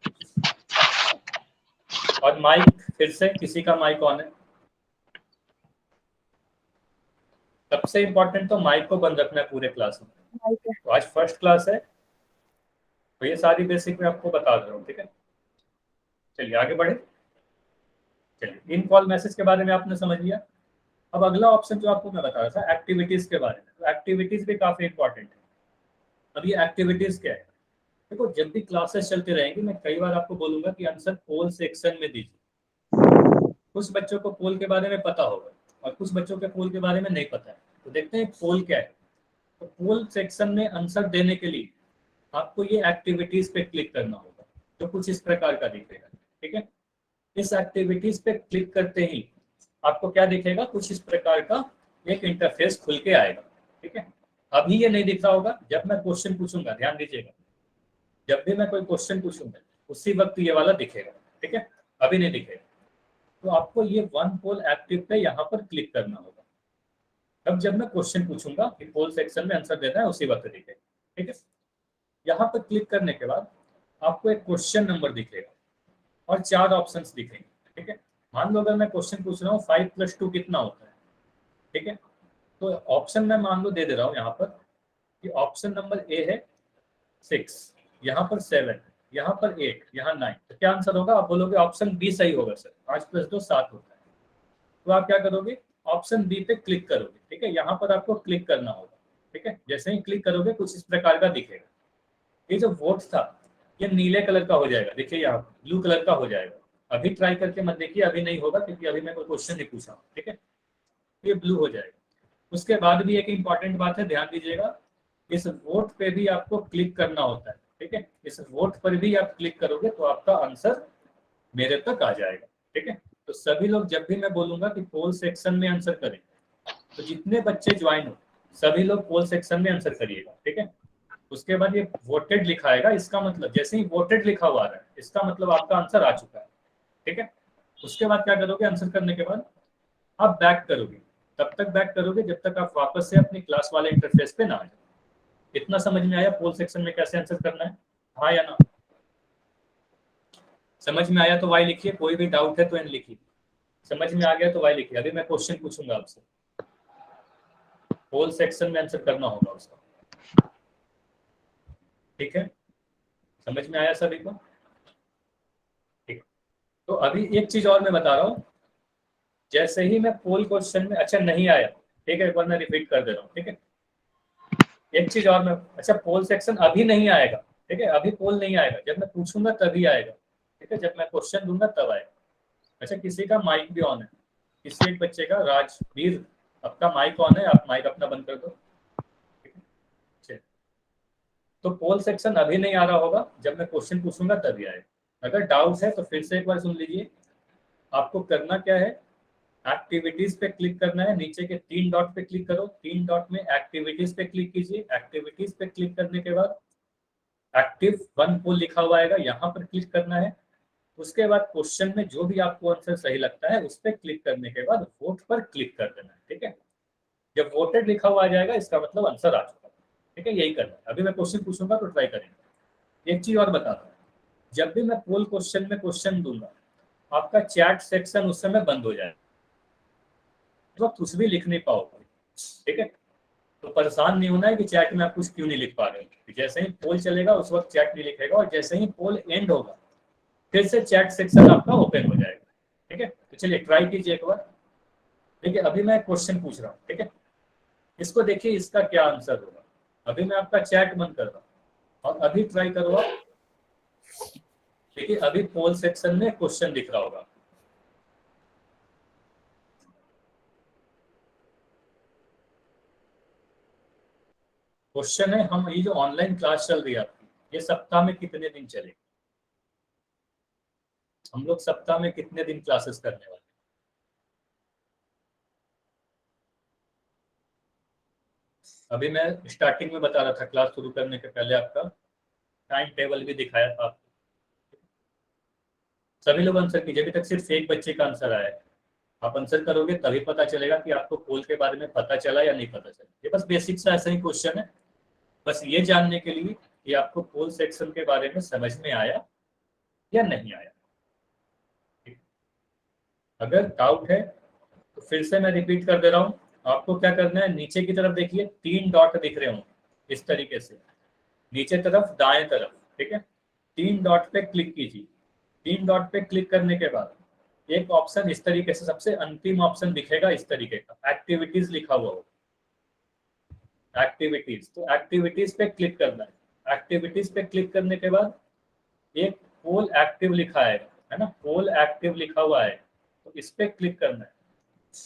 और माइक फिर से किसी का माइक ऑन है? सबसे इंपॉर्टेंट तो माइक को बंद रखना है पूरे क्लास में। तो आज फर्स्ट क्लास है तो ये सारी बेसिक मैं आपको बता दे रहा हूँ, ठीक है। चलिए आगे बढ़े। चलिए इन कॉल मैसेज के बारे में आपने समझ लिया। अब अगला ऑप्शन जो आपको मैं बता रहा था एक्टिविटीज के बारे में, तो एक्टिविटीज भी काफी इंपॉर्टेंट है। अब ये एक्टिविटीज क्या है, देखो जब भी क्लासेस चलते रहेंगी मैं कई बार आपको बोलूंगा कि आंसर पोल सेक्शन में दीजिए। कुछ बच्चों को पोल के बारे में पता होगा और कुछ बच्चों के पोल के बारे में नहीं पता है। तो देखते हैं पोल क्या है। तो पोल सेक्शन में आंसर देने के लिए आपको ये एक्टिविटीज पे क्लिक करना होगा, जो कुछ इस प्रकार का दिखेगा, ठीक है। इस एक्टिविटीज पे क्लिक करते ही आपको क्या दिखेगा, कुछ इस प्रकार का एक इंटरफेस खुल के आएगा, ठीक है। अभी ये नहीं दिख रहा होगा, जब मैं क्वेश्चन पूछूंगा, ध्यान दीजिएगा, जब भी मैं कोई क्वेश्चन पूछूंगा उसी वक्त ये वाला दिखेगा, ठीक है। अभी नहीं दिखेगा। तो आपको ये वन पोल एक्टिव पे यहाँ पर क्लिक करना होगा। तब जब मैं क्वेश्चन पूछूंगा कि पोल सेक्शन में आंसर देना है, उसी वक्त दिखेगा, ठीक है। यहाँ पर क्लिक करने के बाद आपको एक क्वेश्चन नंबर दिखेगा और 4 ऑप्शंस दिखेंगे, ठीक है। मान लो अगर मैं क्वेश्चन पूछ रहा हूँ 5 + 2 कितना होता है, ठीक है। तो ऑप्शन मैं मान लो दे दे रहा हूँ यहाँ पर कि ऑप्शन नंबर ए है 6, यहाँ पर 7, यहाँ पर 8, यहाँ 9। तो क्या आंसर होगा? आप बोलोगे ऑप्शन बी सही होगा सर, 5 + 2 7 होता है। तो आप क्या करोगे, ऑप्शन बी पे क्लिक करोगे, ठीक है। यहाँ पर आपको क्लिक करना होगा, ठीक है। जैसे ही क्लिक करोगे कुछ इस प्रकार का दिखेगा। ये जो वोट था ये नीले कलर का हो जाएगा, देखिए यहाँ ब्लू कलर का हो जाएगा। अभी ट्राई करके मत देखिए, अभी नहीं होगा क्योंकि अभी मैं कोई क्वेश्चन नहीं पूछा, ठीक है। ये ब्लू हो जाएगा। उसके बाद भी एक इंपॉर्टेंट बात है, ध्यान दीजिएगा, इस वोट पे भी आपको क्लिक करना होता है, ठीक है। इस वोट पर भी आप क्लिक करोगे तो आपका आंसर मेरे तक आ जाएगा। ठीक है, तो सभी लोग जब भी मैं बोलूंगा कि पोल सेक्शन में आंसर करें, तो जितने बच्चे ज्वाइन हो सभी लोग पोल सेक्शन में आंसर करिएगा। ठीक है, उसके बाद ये वोटेड लिखा आएगा, इसका मतलब जैसे ही वोटेड लिखा हुआ आ रहा है इसका मतलब आपका आंसर आ चुका है। ठीक है, उसके बाद क्या करोगे, आंसर करने के बाद आप बैक करोगे। तब तक बैक करोगे जब तक आप वापस से अपनी क्लास वाले इंटरफेस पे ना आ जाए। इतना समझ में आया पोल सेक्शन में कैसे आंसर करना है, हाँ या ना? समझ में आया तो वाई लिखिए, कोई भी डाउट है तो एन लिखिए। समझ में आ गया तो वाई लिखिए। अभी मैं क्वेश्चन पूछूंगा आपसे, पोल सेक्शन में आंसर करना होगा उसका। ठीक है, समझ में आया सभी को? ठीक, तो अभी एक चीज और मैं बता रहा हूँ, जैसे ही मैं पोल क्वेश्चन में, अच्छा नहीं आया, ठीक है, एक बार मैं रिपीट कर दे रहा हूँ। ठीक है, एक चीज और मैं, अच्छा पोल सेक्शन अभी नहीं आएगा। ठीक है, अभी पोल नहीं आएगा, जब मैं पूछूंगा तभी आएगा। ठीक है, जब मैं क्वेश्चन दूंगा तब आएगा। अच्छा, किसी का माइक भी ऑन है, किसी एक बच्चे का, राजवीर आपका माइक ऑन है, आप माइक अपना बंद कर दो। ठीक है, चलिए। तो पोल सेक्शन अभी नहीं आ रहा होगा, जब मैं क्वेश्चन पूछूंगा तभी आएगा। अगर डाउट है तो फिर से एक बार सुन लीजिए। आपको करना क्या है, एक्टिविटीज पे क्लिक करना है, नीचे के 3 डॉट पे क्लिक करो, 3 डॉट में एक्टिविटीज पे क्लिक कीजिए। एक्टिविटीज पे क्लिक करने के बाद एक्टिव 1 पोल लिखा हुआ आएगा, यहाँ पर क्लिक करना है। उसके बाद क्वेश्चन में जो भी आपको आंसर सही लगता है उस पर क्लिक करने के बाद वोट पर क्लिक कर देना है। ठीक है, जब वोटेड लिखा हुआ आ जाएगा इसका मतलब आंसर आ चुका है। ठीक है, यही करना है। अभी मैं क्वेश्चन पूछूंगा तो ट्राई करेंगे। एक चीज और बता दूं, जब भी मैं पोल क्वेश्चन में क्वेश्चन दूंगा आपका चैट सेक्शन उस समय बंद हो जाएगा, तो आप कुछ भी लिख नहीं पाओगे। ठीक है, तो परेशान नहीं होना है कि चैट में आप कुछ क्यों नहीं लिख पा रहे हो। जैसे ही पोल चलेगा उस वक्त चैट नहीं लिखेगा, और जैसे ही पोल एंड होगा फिर से चैट सेक्शन आपका ओपन हो जाएगा। ठीक है, तो चलिए ट्राई कीजिए एक बार। ठीक है, अभी मैं क्वेश्चन पूछ रहा हूँ। ठीक है, इसको देखिए इसका क्या आंसर होगा। अभी मैं आपका चैट बंद कर रहा हूँ और अभी ट्राई करो आप। देखिए अभी पोल सेक्शन में क्वेश्चन दिख रहा होगा। क्वेश्चन है, हम ये जो ऑनलाइन क्लास चल रही है आपकी, ये सप्ताह में कितने दिन चलेगी? हम लोग सप्ताह में कितने दिन क्लासेस करने वाले? अभी मैं स्टार्टिंग में बता रहा था, क्लास शुरू करने के पहले आपका टाइम टेबल भी दिखाया था आपको। सभी लोग आंसर कीजिए, अभी तक सिर्फ एक बच्चे का आंसर आया है। आप आंसर करोगे तभी पता चलेगा कि आपको पोल के बारे में पता चला या नहीं पता चला। ये बस बेसिक सा ऐसा ही क्वेश्चन है, बस ये जानने के लिए कि आपको पोल सेक्शन के बारे में समझ में आया या नहीं आया। अगर डाउट है तो फिर से मैं रिपीट कर दे रहा हूँ। आपको क्या करना है, नीचे की तरफ देखिए 3 डॉट दिख रहे होंगे इस तरीके से, नीचे तरफ दाएं तरफ। ठीक है, 3 डॉट पे क्लिक कीजिए। 3 डॉट पे क्लिक करने के बाद एक ऑप्शन इस तरीके से, सबसे अंतिम ऑप्शन दिखेगा इस तरीके का, एक्टिविटीज लिखा हुआ हो, एक्टिविटीज। तो एक्टिविटीज पे क्लिक करना है। एक्टिविटीज पे क्लिक करने के बाद एक पोल एक्टिव लिखा है ना, पोल एक्टिव लिखा हुआ है, तो इस पे क्लिक करना है।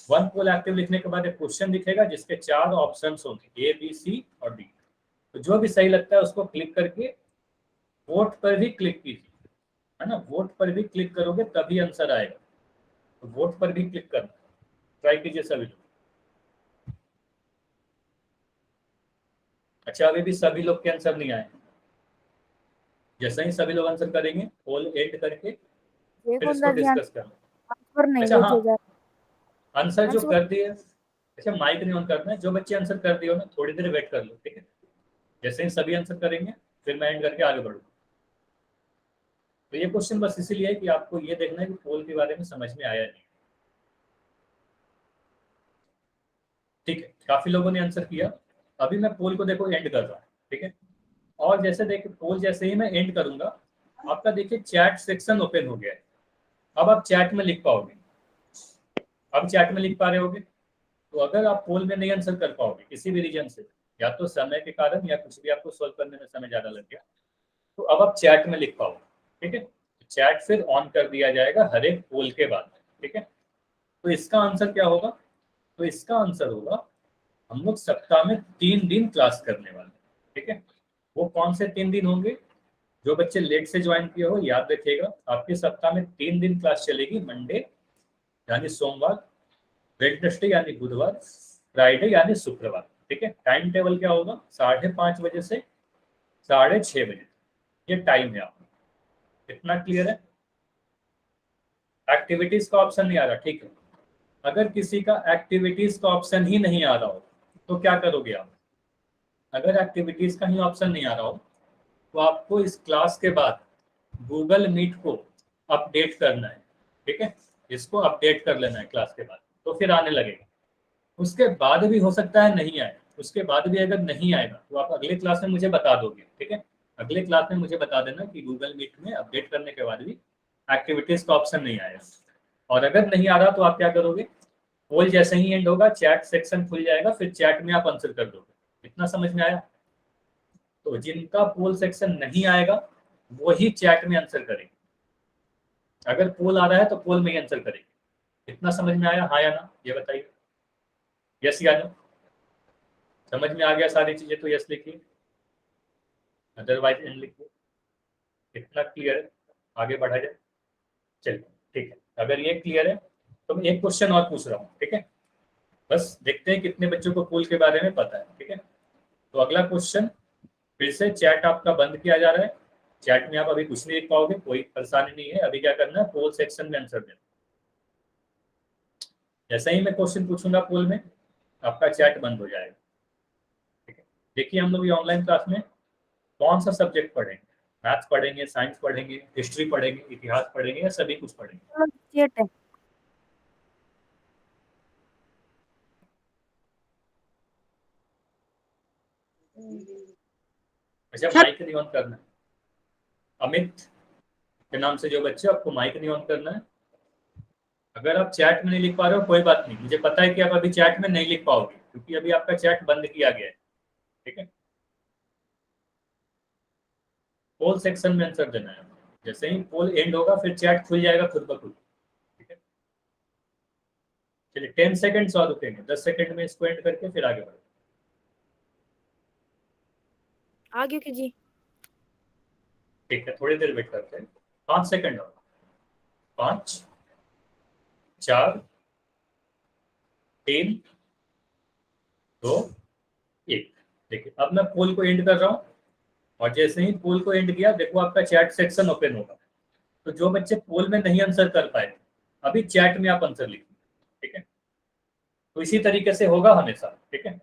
1 पोल एक्टिव लिखने के बाद एक क्वेश्चन दिखेगा जिसके 4 ऑप्शन होंगे, A B C और D। तो जो भी सही लगता है उसको क्लिक करके वोट पर भी क्लिक कीजिए, है ना, वोट पर भी क्लिक करोगे तभी आंसर आएगा। तो वोट पर भी क्लिक करना, ट्राई कीजिए सभी लोग। अच्छा, अभी भी सभी लोग के आंसर नहीं आए। जैसे ही सभी लोग आंसर करेंगे पोल एंड करके फिर इसको डिस्कस करना। आंसर नहीं अच्छा हाँ, देखेगा। आंसर जो कर दिए, अच्छा माइक नहीं ऑन करना है, जो बच्चे आंसर कर दिए हो ना थोड़ी देर वेट कर लो। ठीक है, जैसे ही सभी आंसर करेंगे फिर मैं एंड करके आगे बढ़ूंगा। तो ये क्वेश्चन बस इसीलिए है कि आपको ये देखना है कि पोल के बारे में समझ में आया नहीं। ठीक है, काफी लोगों ने आंसर किया। अभी मैं पोल को देखो एंड कर रहा हूँ। ठीक है, और जैसे देखिए पोल जैसे ही मैं एंड करूंगा आपका देखिए चैट सेक्शन ओपन हो गया है। अब आप चैट में लिख पाओगे, अब चैट में लिख पा रहे होगे। तो अगर आप पोल में नहीं आंसर कर पाओगे किसी भी रीजन से, या तो समय के कारण या कुछ भी आपको सोल्व करने में समय ज्यादा लग गया, तो अब आप चैट में लिख पाओगे। ठीक है, चैट फिर ऑन कर दिया जाएगा हर एक पोल के बाद। ठीक है, तो इसका आंसर क्या होगा, तो इसका आंसर होगा हम लोग सप्ताह में 3 दिन क्लास करने वाले। ठीक है, वो कौन से 3 दिन होंगे, जो बच्चे लेट से ज्वाइन किए हो याद रखिएगा, आपके सप्ताह में 3 दिन क्लास चलेगी, मंडे यानी सोमवार, वेडनेसडे यानी बुधवार, फ्राइडे यानी शुक्रवार। ठीक है, टाइम टेबल क्या होगा, 5:30 बजे से 6:30 बजे, ये टाइम है आपका। इतना क्लियर है? एक्टिविटीज का ऑप्शन नहीं आ रहा, ठीक है। अगर किसी का एक्टिविटीज का ऑप्शन ही नहीं आ रहा हो तो क्या करोगे आप? अगर एक्टिविटीज का ही ऑप्शन नहीं आ रहा हो तो आपको इस क्लास के बाद गूगल मीट को अपडेट करना है। ठीक है, इसको अपडेट कर लेना है क्लास के बाद, तो फिर आने लगेगा। उसके बाद भी हो सकता है नहीं आए, उसके बाद भी अगर नहीं आएगा तो आप अगले क्लास में मुझे बता दोगे। ठीक है, अगले क्लास में मुझे बता देना कि गूगल मीट में अपडेट करने के बाद भी एक्टिविटीज का ऑप्शन नहीं आएगा। और अगर नहीं आ रहा तो आप क्या करोगे, पोल जैसे ही एंड होगा चैट सेक्शन खुल जाएगा, फिर चैट में आप आंसर कर दोगे। इतना समझ में आया? तो जिनका पोल सेक्शन नहीं आएगा वही चैट में आंसर करेंगे, अगर पोल आ रहा है तो पोल में ही आंसर करेंगे। इतना समझ में आया, हाँ या ना, ये बताइए। यस या नो? समझ में आ गया सारी चीजें तो यस लिखिए, अदरवाइज एन लिखिए। इतना क्लियर है? आगे बढ़ा जाए, चलिए ठीक है। अगर ये क्लियर है तो मैं एक क्वेश्चन और पूछ रहा हूँ। ठीक है, बस देखते हैं कितने बच्चों को पोल के बारे में पता है। ठीक है, तो अगला क्वेश्चन, फिर से चैट आपका बंद किया जा रहा है, चैट में आप अभी कुछ नहीं लिख पाओगे, कोई परेशानी नहीं है। अभी क्या करना है, पोल सेक्शन में आंसर देना। जैसे ही मैं क्वेश्चन पूछूंगा पोल में, आपका चैट बंद हो जाएगा। ठीक है, देखिए हम लोग ये ऑनलाइन क्लास में कौन सा सब्जेक्ट पढ़ेंगे, मैथ्स पढ़ेंगे, साइंस पढ़ेंगे, हिस्ट्री पढ़ेंगे, इतिहास पढ़ेंगे, या सभी कुछ पढ़ेंगे? चेट है। अच्छा, माइक नहीं ऑन करना है। अमित के नाम से जो बच्चे, आपको माइक नहीं ऑन करना है। अगर आप चैट में नहीं लिख पा रहे हो कोई बात नहीं, मुझे पता है कि आप अभी चैट में नहीं लिख पाओगे क्योंकि अभी आपका चैट बंद किया गया है। ठीक है, पोल सेक्शन में आंसर देना है। जैसे ही पोल एंड होगा फिर चैट खुल जाएगा खुद ब खुद। ठीक है, चलिए 10 सेकंड्स और रुकेंगे, 10 सेकंड में इसको एंड करके फिर आगे बढ़े। आगे कीजिए। ठीक है, थोड़ी देर वेट करते हैं, 5 सेकंड और। 5, 4, 3, 2, 1। देखिए अब मैं पोल को एंड कर रहा हूँ, और जैसे ही पोल को एंड किया देखो आपका चैट सेक्शन ओपन होगा। तो जो बच्चे पोल में नहीं आंसर कर पाए अभी चैट में आप आंसर लिखिए। ठीक है, तो इसी तरीके से होगा हमेशा। ठीक है,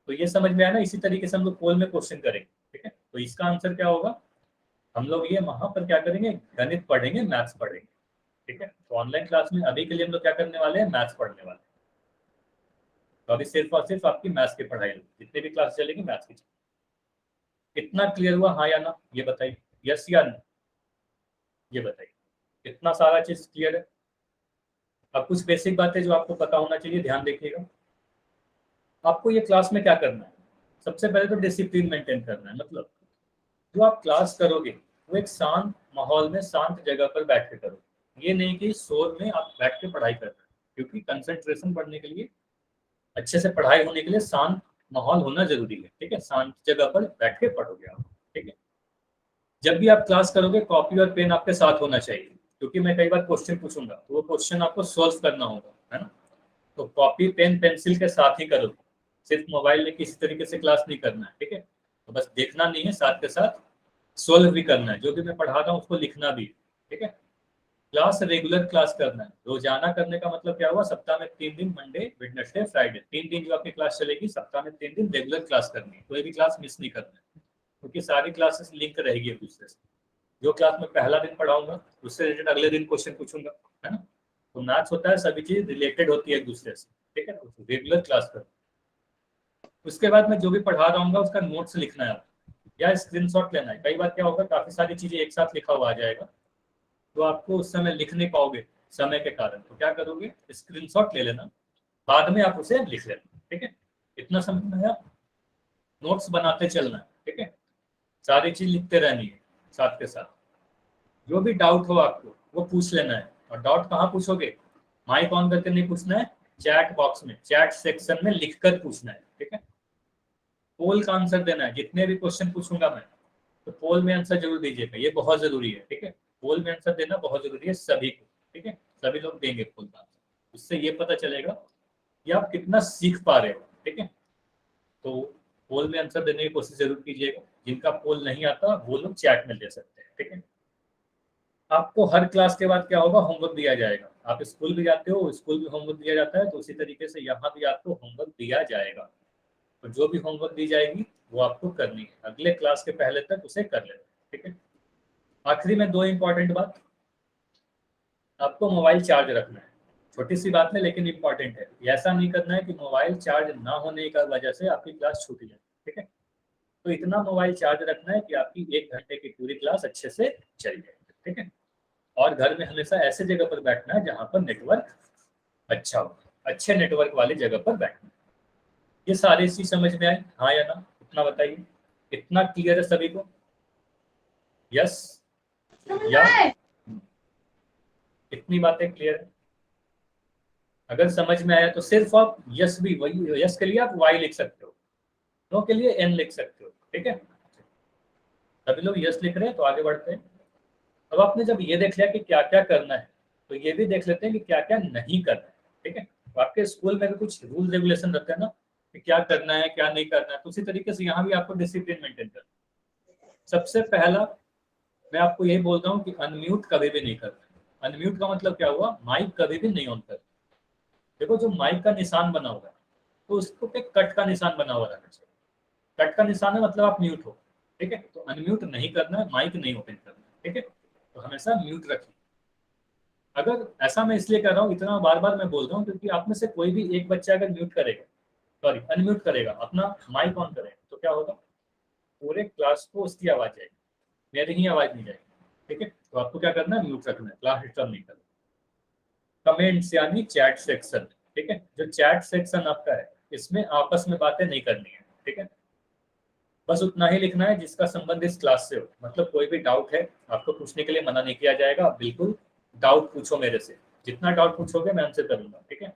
तो ये समझ में आया ना, इसी तरीके से हम लोग पोल में क्वेश्चन करेंगे। ठीक है, तो इसका आंसर क्या होगा, हम लोग ये वहां पर क्या करेंगे, गणित पढ़ेंगे, मैथ्स पढ़ेंगे। ठीक है, तो ऑनलाइन क्लास में अभी के लिए हम लोग क्या करने वाले हैं, मैथ्स पढ़ने वाले हैं। तो अभी सिर्फ और सिर्फ आपकी मैथ्स की पढ़ाई, जितने भी क्लास चलेगी मैथ्स की। इतना क्लियर हुआ, हाँ या ना, ये बताइए, यस या नो, ये बताइए। इतना सारा चीज क्लियर है? अब कुछ बेसिक बातें जो आपको पता होना चाहिए, ध्यान देखिएगा। आपको ये क्लास में क्या करना है, सबसे पहले तो डिसिप्लिन मेंटेन करना है। मतलब जो आप क्लास करोगे वो एक शांत माहौल में, शांत जगह पर बैठ के करो। ये नहीं कि शोर में आप बैठ के पढ़ाई कर रहे हैं, क्योंकि कंसंट्रेशन बढ़ने के लिए, अच्छे से पढ़ाई होने के लिए शांत माहौल होना जरूरी है। ठीक है, शांत जगह पर बैठ के पढ़ोगे आप। ठीक है, जब भी आप क्लास करोगे कॉपी और पेन आपके साथ होना चाहिए, क्योंकि मैं कई बार क्वेश्चन पूछूंगा तो वो क्वेश्चन आपको सॉल्व करना होगा, है ना। तो कॉपी पेन पेंसिल के साथ ही करोगे, सिर्फ मोबाइल में किसी तरीके से क्लास नहीं करना है। ठीक है, तो बस देखना नहीं है, साथ के साथ सोल्व भी करना है, जो भी मैं पढ़ा रहा हूँ उसको लिखना भी। ठीक है, क्लास रेगुलर क्लास करना है, रोजाना करने का मतलब क्या हुआ, सप्ताह में 3 दिन, मंडे, वेडनेसडे, फ्राइडे, 3 दिन जो आपकी क्लास चलेगी, सप्ताह में 3 दिन रेगुलर क्लास करनी है, कोई भी क्लास मिस नहीं करना है, क्योंकि सारी क्लासेस लिंक रहेगी एक दूसरे से। जो क्लास में पहला दिन पढ़ाऊंगा उससे रिलेटेड अगले दिन क्वेश्चन पूछूंगा, है ना। तो मैथ्स होता है, सभी चीज रिलेटेड होती है एक दूसरे से। ठीक है, तो रेगुलर क्लास करो। उसके बाद मैं जो भी पढ़ा रहा हूँ उसका नोट्स लिखना है या स्क्रीनशॉट लेना है। कई बार क्या होगा, काफी सारी चीजें एक साथ लिखा हुआ आ जाएगा, तो आपको उस समय लिख नहीं पाओगे समय के कारण। तो क्या करोगे, स्क्रीनशॉट ले लेना, बाद में आप उसे लिख लेना। ठीक है, इतना समझ में आया? नोट्स बनाते चलना है। ठीक है, सारी चीज लिखते रहनी है, साथ के साथ जो भी डाउट हो आपको वो पूछ लेना है। और डाउट कहाँ पूछोगे, माइक ऑन करके नहीं पूछना है, चैट बॉक्स में, चैट सेक्शन में लिखकर पूछना है। ठीक है, पोल का आंसर देना है, जितने भी क्वेश्चन पूछूंगा मैं तो पोल में आंसर जरूर दीजिएगा, ये बहुत जरूरी है, ठीक है। पोल में आंसर देना बहुत जरूरी है सभी को, ठीक है। सभी लोग देंगे पोल का आंसर, उससे ये पता चलेगा कि आप कितना सीख पा रहे हो, ठीक है। तो पोल में आंसर देने की कोशिश जरूर कीजिएगा। जिनका पोल नहीं आता वो लोग चैट में दे सकते हैं, ठीक है। आपको हर क्लास के बाद क्या होगा, होमवर्क दिया जाएगा। आप स्कूल भी जाते हो, स्कूल में होमवर्क दिया जाता है, तो उसी तरीके से यहाँ भी आपको होमवर्क दिया जाएगा। तो जो भी होमवर्क दी जाएगी वो आपको करनी है, अगले क्लास के पहले तक उसे कर लेना, ठीक है। आखिरी में 2 इंपॉर्टेंट बात, आपको मोबाइल चार्ज रखना है। छोटी सी बात है लेकिन इंपॉर्टेंट है। ऐसा नहीं करना है कि मोबाइल चार्ज ना होने की वजह से आपकी क्लास छूट जाए, ठीक है। तो इतना मोबाइल चार्ज रखना है कि आपकी 1 घंटे की पूरी क्लास अच्छे से चल जाए, ठीक है। और घर में हमेशा ऐसे जगह पर बैठना है जहाँ पर नेटवर्क अच्छा हो, अच्छे नेटवर्क वाली जगह पर बैठना है। ये सारी चीज समझ में आई, हाँ या ना, इतना बताइए। इतना क्लियर है सभी को? यस या इतनी बातें क्लियर है? अगर समझ में आया तो सिर्फ आप यस भी, वही यस के लिए आप वाई लिख सकते हो, नो के लिए एन लिख सकते हो, ठीक है। सभी लोग यस लिख रहे हैं तो आगे बढ़ते हैं। अब आपने जब ये देख लिया कि क्या क्या करना है, तो ये भी देख लेते हैं कि क्या क्या नहीं करना है, ठीक है। तो आपके स्कूल में भी कुछ रूल रेगुलेशन रहते हैं ना, कि क्या करना है क्या नहीं करना है, तो उसी तरीके से यहाँ भी आपको डिसिप्लिन मेंटेन करना है। सबसे पहला मैं आपको यही बोलता हूँ कि अनम्यूट कभी भी नहीं करना। अनम्यूट का मतलब क्या हुआ, माइक कभी भी नहीं ऑन करना। देखो जो माइक का निशान बना हुआ है तो उसको पे कट का निशान बना हुआ रहना चाहिए। कट का निशान है मतलब आप म्यूट हो, ठीक है। तो अनम्यूट नहीं करना है, माइक नहीं ओपन करना है, ठीक है। तो हमेशा म्यूट रखिए। अगर ऐसा मैं इसलिए कर रहा हूँ, इतना बार बार मैं बोल रहा हूँ क्योंकि आप में से कोई भी एक बच्चा अगर म्यूट करेगा, सॉरी अनम्यूट करेगा, अपना माइक ऑन करेगा, तो क्या होगा, पूरे क्लास को उसकी आवाज जाएगी, मेरी ही आवाज नहीं जाएगी, ठीक है। तो आपको क्या करना है, म्यूट रखना है, क्लास डिस्टर्ब नहीं करना। कमेंट्स यानी चैट सेक्शन, ठीक है। जो चैट सेक्शन आपका है इसमें आपस में बातें नहीं करनी है, ठीक है। बस उतना ही लिखना है जिसका संबंध इस क्लास से हो। मतलब कोई भी डाउट है आपको पूछने के लिए मना नहीं किया जाएगा, आप बिल्कुल डाउट पूछो मेरे से, जितना डाउट पूछोगे मैं आंसर करूंगा, ठीक है।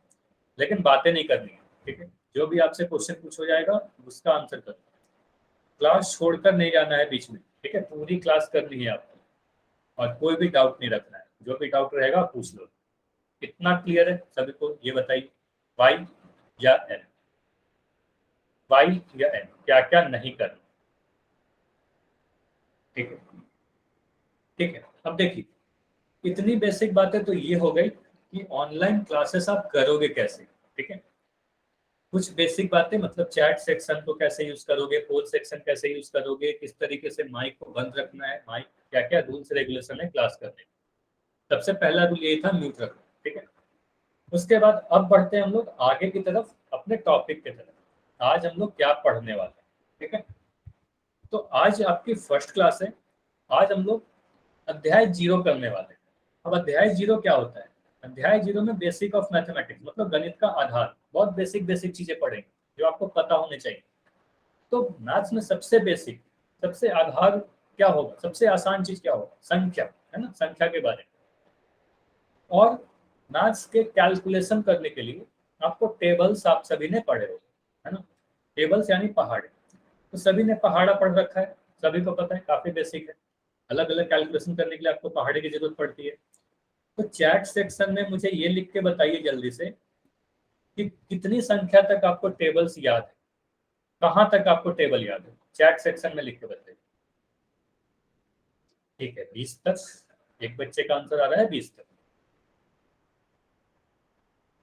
लेकिन बातें नहीं करनी है, ठीक है। जो भी आपसे क्वेश्चन पूछा जाएगा उसका आंसर करो। क्लास छोड़कर नहीं जाना है बीच में, ठीक है। पूरी क्लास करनी है आपको और कोई भी डाउट नहीं रखना है, जो भी डाउट रहेगा पूछ लो। इतना क्लियर है सभी को? ये बताइए वाई या एन, वाई या एन, क्या क्या नहीं करना, ठीक है। ठीक है, अब देखिए इतनी बेसिक बातें तो ये हो गई कि ऑनलाइन क्लासेस आप करोगे कैसे, ठीक है। कुछ बेसिक बातें मतलब चैट सेक्शन को कैसे यूज करोगे, पोल सेक्शन कैसे यूज करोगे, किस तरीके से माइक को बंद रखना है, माइक क्या क्या रूल्स रेगुलेशन है क्लास करने। सबसे पहला रूल यही था, म्यूट रखना, ठीक है। उसके बाद अब बढ़ते हैं हम लोग आगे की तरफ, अपने टॉपिक की तरफ। आज हम लोग क्या पढ़ने वाले हैं, ठीक है। तो आज आपकी फर्स्ट क्लास है। आज हम लोग अध्याय 0 करने वाले हैं। अब अध्याय 0 क्या होता है? अध्याय 0 में बेसिक ऑफ मैथमेटिक्स मतलब गणित का आधार, बहुत बेसिक बेसिक चीजें पढ़ेंगे जो आपको पता होने चाहिए। तो मैथ्स में सबसे बेसिक, सबसे आधार क्या होगा, सबसे आसान चीज क्या होगा, संख्या, है ना, संख्या के बारे में। और मैथ्स के कैलकुलेशन करने के लिए आपको टेबल्स आप सभी ने पढ़े हो, है ना। टेबल्स यानी पहाड़े, तो सभी ने पहाड़ा पढ़ रखा है, सभी को पता है, काफी बेसिक है। अलग अलग कैलकुलेशन करने के लिए आपको पहाड़े की जरूरत पड़ती है। तो चैट सेक्शन में मुझे ये लिख के बताइए जल्दी से कि कितनी संख्या तक आपको टेबल्स याद है, कहाँ तक आपको टेबल याद है, चैट सेक्शन में लिख के बताइए। ठीक है, 20 तक। एक बच्चे का आंसर आ रहा है 20 तक।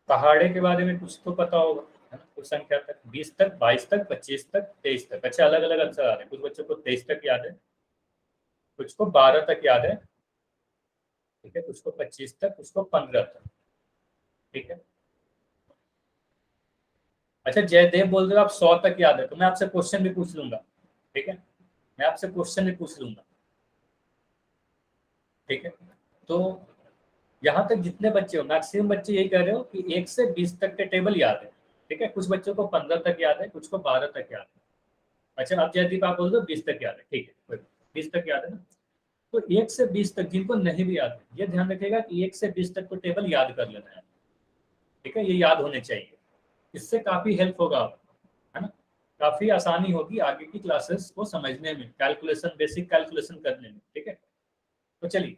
पहाड़े के बारे में कुछ तो पता होगा, है ना, कुछ संख्या तक, 20 तक, 22 तक, 25 तक, 23 तक। अच्छा, अलग अलग आंसर आ रहे हैं। कुछ बच्चों को 23 तक याद है, कुछ को 12 तक याद है, ठीक है, कुछ को 25 तक, कुछ को 15 तक, ठीक है। अच्छा, जयदेव बोल रहे हो आप 100 तक याद है, तो मैं आपसे क्वेश्चन भी पूछ लूंगा, ठीक है। मैं आपसे क्वेश्चन भी पूछ लूंगा, ठीक है। तो यहाँ तक जितने बच्चे हो, मैक्सिमम बच्चे यही कह रहे हो कि 1 से 20 तक के टेबल याद है, ठीक है। कुछ बच्चों को 15 तक याद है, कुछ को 12 तक याद है। अच्छा, आप जयदीप आप बोल दो 20 तक याद है, ठीक है, 20 तक याद है ना। तो 1 से 20 तक जिनको नहीं भी याद है, ये ध्यान रखिएगा कि 1 से 20 तक को टेबल याद कर लेना है, ठीक है। ये याद होने चाहिए, इससे काफी हेल्प होगा आपको, है ना। काफी आसानी होगी आगे की क्लासेस को समझने में, कैलकुलेशन, बेसिक कैलकुलेशन करने में। ठीक है, तो चलिए,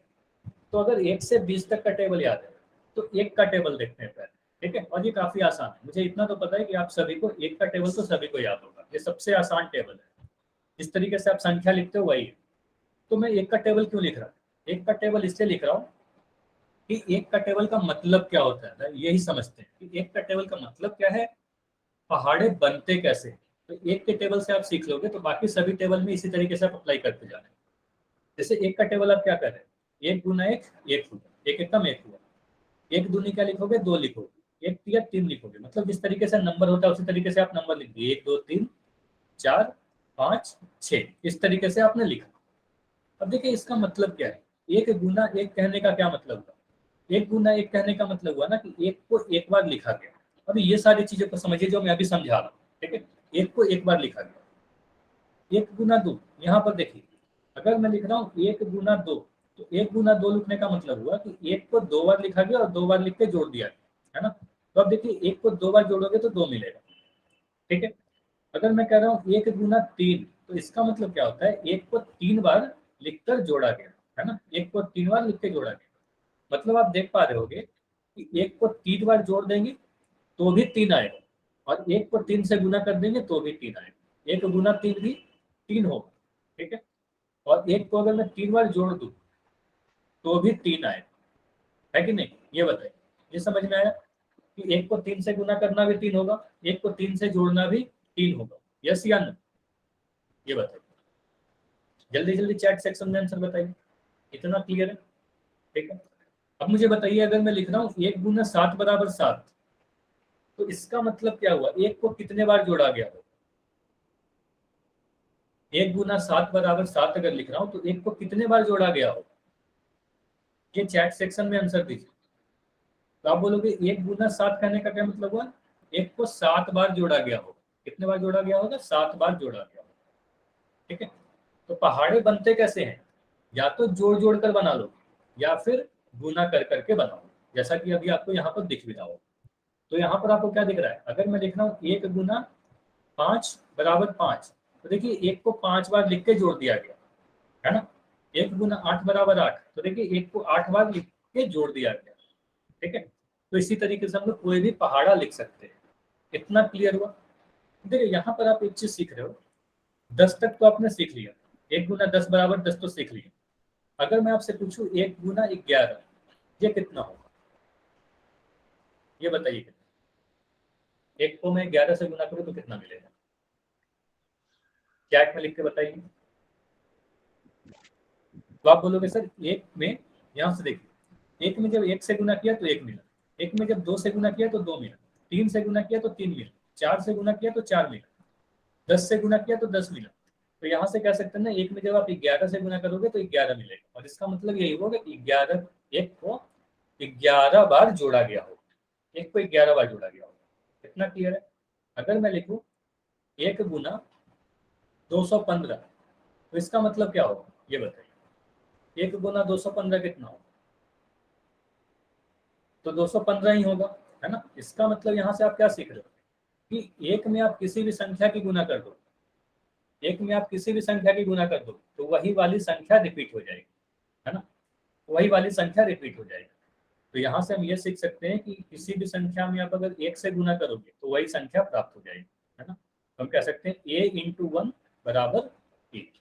तो अगर 1 से 20 तक का टेबल याद है तो 1 का टेबल देखते हैं पहले। ठीक है, और ये काफी आसान है, मुझे इतना तो पता है कि आप सभी को 1 का टेबल तो सभी को याद होगा, ये सबसे आसान टेबल है। जिस तरीके से आप संख्या लिखते हो वही है। तो मैं 1 का टेबल क्यों लिख रहा हूँ? 1 का टेबल इसलिए लिख रहा हूँ कि 1 का टेबल का मतलब क्या होता है, यही समझते हैं कि 1 का टेबल का मतलब क्या है, पहाड़े बनते कैसे। तो 1 के टेबल से आप सीख लोगे तो बाकी सभी टेबल में इसी तरीके से आप अप्लाई करते जाना। जैसे 1 का टेबल आप क्या कर रहे हैं, 1 गुना 1 1 हुआ, 1 एकम 1 हुआ, 1 दूनी क्या लिखोगे, 2 लिखोगे, 1 तिया 3 लिखोगे। मतलब जिस तरीके से नंबर होता है उसी तरीके से आप नंबर लिख दिए, 1 2 3 4 5 6, इस तरीके से आपने लिखा। अब देखिए इसका मतलब क्या है, 1 गुना 1 कहने का क्या मतलब हुआ, 1 गुना 1 कहने का मतलब हुआ ना कि 1 को एक बार लिखा गया। अभी ये सारी चीजें को समझिए जो मैं अभी समझा रहा हूँ। ठीक है, 1 को एक बार लिखा गया। 1 गुना 2, यहाँ पर देखिए अगर मैं लिख रहा हूँ 1 गुना 2, तो 1 गुना 2 लिखने का मतलब हुआ कि 1 को 2 बार लिखा गया और 2 बार लिख के जोड़ दिया गया, है ना। तो अब देखिए 1 को 2 बार जोड़ोगे तो 2 मिलेगा। ठीक है, अगर मैं कह रहा हूँ 1 गुना 3, तो इसका मतलब क्या होता है, 1 को 3 बार लिखकर जोड़ा गया, है ना। 1 को 3 बार लिख के जोड़ा गया, मतलब आप देख पा रहे होगे कि 1 को 3 बार जोड़ देंगे तो भी 3 आएगा, और 1 को 3 से गुना कर देंगे तो भी 3 आएगा। 1 गुना 3 भी 3 होगा। ठीक है, और 1 को अगर मैं 3 बार जोड़ दूं तो भी 3 आएगा, है कि नहीं, ये बताइए। ये समझ में आया कि 1 को 3 से गुना करना भी 3 होगा, 1 को 3 से जोड़ना भी 3 होगा, यस या नो, ये बताइए। जल्दी जल्दी चैट सेक्शन में आंसर बताइए, इतना क्लियर है। ठीक है, अब मुझे बताइए अगर मैं लिख रहा हूँ 1 गुना 7 बराबर 7, तो इसका मतलब क्या हुआ, 1 को कितने बार जोड़ा गया हो। 1 गुना 7 बराबर 7 अगर लिख रहा हूँ तो 1 को कितने बार जोड़ा गया हो, ये चैट सेक्शन में आंसर दीजिए। तो आप बोलोगे 1 गुना 7 कहने का क्या मतलब हुआ, 1 को 7 बार जोड़ा गया हो। कितने बार जोड़ा गया होगा, 7 बार जोड़ा गया होगा। ठीक है, तो पहाड़े बनते कैसे हैं, या तो जोड़ जोड़ कर बना लो या फिर गुना कर करके बनाओ, जैसा कि अभी आपको यहाँ पर दिख भी रहा हो। तो यहाँ पर आपको क्या दिख रहा है, अगर मैं लिख रहा हूँ 1 गुना 5 बराबर 5, तो देखिए 1 को 5 बार लिख के जोड़ दिया गया, है ना। 1 गुना 8 बराबर 8, तो देखिए 1 को 8 बार लिख के जोड़ दिया गया। ठीक है, तो इसी तरीके से हम लोग कोई भी पहाड़ा लिख सकते हैं। इतना क्लियर हुआ। देखिए यहाँ पर आप एक चीज सीख रहे हो, 10 तक तो आपने सीख लिया, 1 गुना 10 बराबर 10 तो सीख लिया। अगर मैं आपसे पूछूं 1 गुना 11, ये कितना होगा, ये बताइए कितना। 1 को मैं 11 से गुना करूं तो कितना मिलेगा, चैट में लिख के बताइए। तो आप बोलोगे सर 1 में, यहाँ से देखिए 1 में जब 1 से गुना किया तो 1 मिला, 1 में जब 2 से गुना किया तो 2 मिला, 3 से गुना किया तो 3 मिला, 4 से गुना किया तो 4 मिला, 10 से गुना किया तो 10 मिला। तो यहाँ से कह सकते हैं ना, 1 में जब आप 11 से गुना करोगे तो 11 मिलेगा, और इसका मतलब यही होगा कि 11, 1 को 11 बार जोड़ा गया हो, 1 को 11 बार जोड़ा गया होगा। इतना क्लियर है। अगर मैं लिखूं 1 गुना 215, तो इसका मतलब क्या होगा, ये बताइए। 1 गुना 215 कितना होगा, तो 215 ही होगा, है ना। इसका मतलब यहाँ से आप क्या सीख रहे हो कि 1 में आप किसी भी संख्या की गुना कर दो, 1 में आप किसी भी संख्या की गुना कर दो तो वही वाली संख्या रिपीट हो जाएगी, है ना, वही वाली संख्या रिपीट हो जाएगी। तो यहाँ से हम ये सीख सकते हैं कि किसी भी संख्या में आप अगर 1 से गुना करोगे तो वही संख्या प्राप्त हो जाएगी, है ना। तो हम कह सकते हैं a इंटू 1 बराबर 1,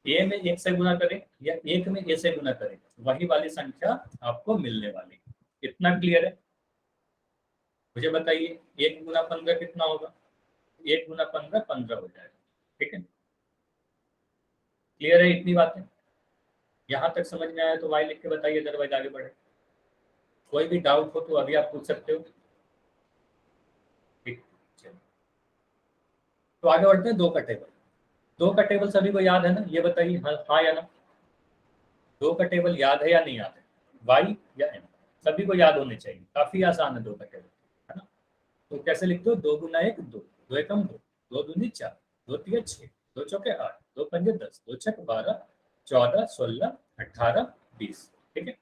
a में 1 से गुना करें या 1 में a से गुना करें, वही वाली संख्या आपको मिलने वाली। इतना क्लियर है। मुझे बताइए 1 गुना 15 कितना होगा, 1 गुना 15 15 हो जाएगा। ठीक है, क्लियर है इतनी बातें, यहाँ तक समझ में आया तो वाई लिख के बताइए, अदरवाइज आगे बढ़े। कोई भी डाउट हो तो अभी आप पूछ सकते हो। ठीक, चलिए तो आगे बढ़ते हैं। 2 का टेबल, 2 का टेबल सभी को याद है ना, ये बताइए हाँ हाँ या ना। 2 का टेबल याद है या नहीं याद है, वाई या एम, सभी को याद होने चाहिए, काफी आसान है 2 का टेबल, है ना। तो कैसे लिखते हो, 2 गुना 1 2, 2 एकम 2, 2 दूनी 4, 2 तिया 6, 2 चौके 8, 2 पंजे 10, 2 छक 12, 14 16 18 20। ठीक है,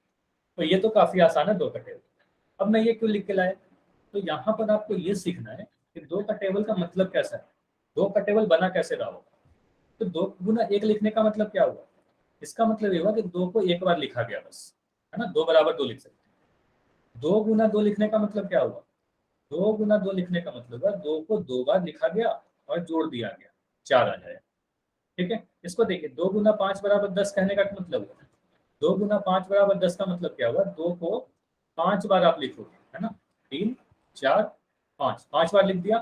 तो ये तो काफी आसान है 2 का टेबल। अब मैं ये क्यों लिख के लाया, तो यहाँ पर आपको ये सीखना है कि 2 का टेबल का मतलब कैसा है। दो का टेबल बना कैसे रहा होगा? तो 2 गुना 1 लिखने का मतलब क्या हुआ? इसका मतलब ये हुआ कि 2 को एक बार लिखा गया बस, है ना, 2 बराबर 2 लिख सकते हैं। 2 गुना 2 लिखने का मतलब क्या हुआ? 2 गुना 2 लिखने का मतलब है 2 को 2 बार लिखा गया और जोड़ दिया गया, 4 आ जाए। ठीक है, इसको देखिए, 2 गुना 5 बराबर 10 कहने का मतलब हुआ 2 गुना 5 बराबर 10 का मतलब क्या हुआ? 2 को 5 बार आप लिखोगे, है ना, 3 4 5, 5 बार लिख दिया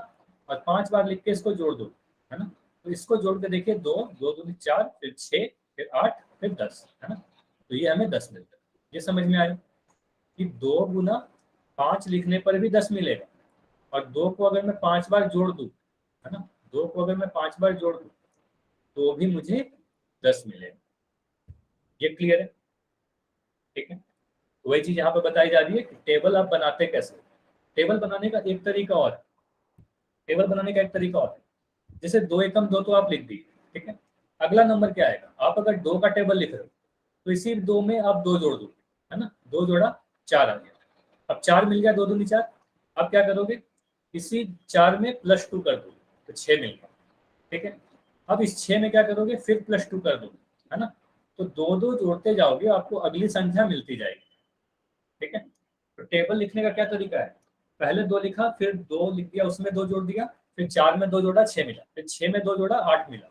और 5 बार लिख के इसको जोड़ दो, है ना। तो इसको जोड़ के देखिए, 2 2 दूनी 4, फिर 6, फिर 8, फिर 10, है ना। तो ये हमें 10 मिलता है। ये समझ में आया कि 2 गुना 5 लिखने पर भी 10 मिलेगा, और 2 को अगर मैं 5 बार जोड़ दूं, है ना, 2 को अगर मैं 5 बार जोड़ दूं तो भी मुझे 10 मिलेगा। ये क्लियर है? ठीक है, तो वही चीज यहाँ पे बताई जा रही है कि टेबल आप बनाते कैसे। टेबल बनाने का एक तरीका और है, टेबल बनाने का एक तरीका और है। जैसे 2 एकम 2 तो आप लिख दिए, ठीक है। अगला नंबर क्या आएगा? आप अगर 2 का टेबल लिख रहे हो तो इसी 2 में आप 2 जोड़ दो, है ना, 2 जोड़ा 4 आ गया। अब 4 मिल गया, 2 दूनी 4। अब क्या करोगे? इसी 4 में +2 कर दो तो 6 मिल गया। ठीक है, अब इस 6 में क्या करोगे? फिर +2 कर दो, है ना। तो 2 2 जोड़ते जाओगे, आपको अगली संख्या मिलती जाएगी। ठीक है, तो टेबल लिखने का क्या तरीका है? पहले 2 लिखा, फिर 2 लिख दिया, उसमें 2 जोड़ दिया, फिर 4 में 2 जोड़ा 6 मिला, फिर 6 में 2 जोड़ा 8 मिला,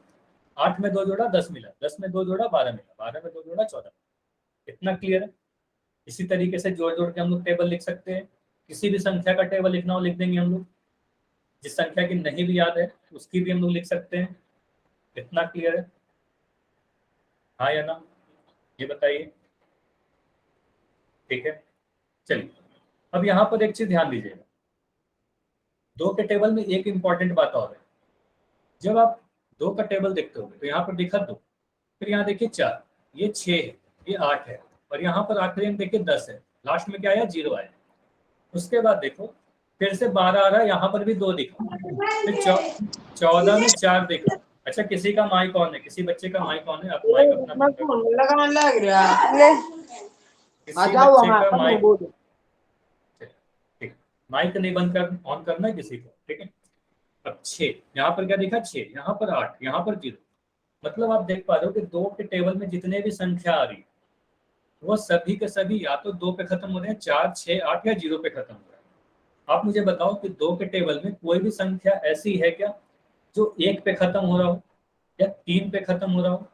8 में 2 जोड़ा 10 मिला, 10 में 2 जोड़ा 12 मिला, 12 में 2 जोड़ा 14। इतना क्लियर है? इसी तरीके से जोड़ जोड़ के हम लोग टेबल लिख सकते हैं। किसी भी संख्या का टेबल लिखना हो लिख देंगे हम लोग, जिस संख्या की नहीं भी याद है उसकी भी हम लोग लिख सकते हैं। इतना क्लियर है? हाँ या ना, ये बताइए। ठीक है, चलिए अब यहाँ पर एक चीज ध्यान दीजिएगा, 2 के टेबल में एक इंपॉर्टेंट बात और है। जब आप 2 का टेबल देखते हो तो यहाँ पर देखा 2, फिर यहाँ देखिए 4, ये 6 है, ये 8 है, और यहाँ पर आखिरी में देखिए 10 है, लास्ट में क्या आया? 0 आया। उसके बाद देखो फिर से 12 आ रहा है, यहाँ पर भी 2 दिखा, फिर 14 में 4 देखा। अच्छा, किसी का माइक ऑन है? किसी बच्चे का माइक ऑन है? आप माइक अपना बंद कर दो। लगाने लग रहा किसी बच्चे का माइक, ठीक, माइक नहीं बंद कर, ऑन करना है किसी को। ठीक है, अब 6 यहाँ पर क्या दिखा? 6, यहाँ पर 8, यहाँ पर 0। मतलब आप देख पा रहे हो कि 2 के टेबल में जितने भी संख्या आ रही है वो सभी के सभी या तो 2 पे खत्म हो रहे हैं, 4 6 8 या 0 पे खत्म हो रहे हैं। आप मुझे बताओ कि 2 के टेबल में कोई भी संख्या ऐसी है क्या जो 1 पे खत्म हो रहा हो, या 3 पे खत्म हो रहा हो,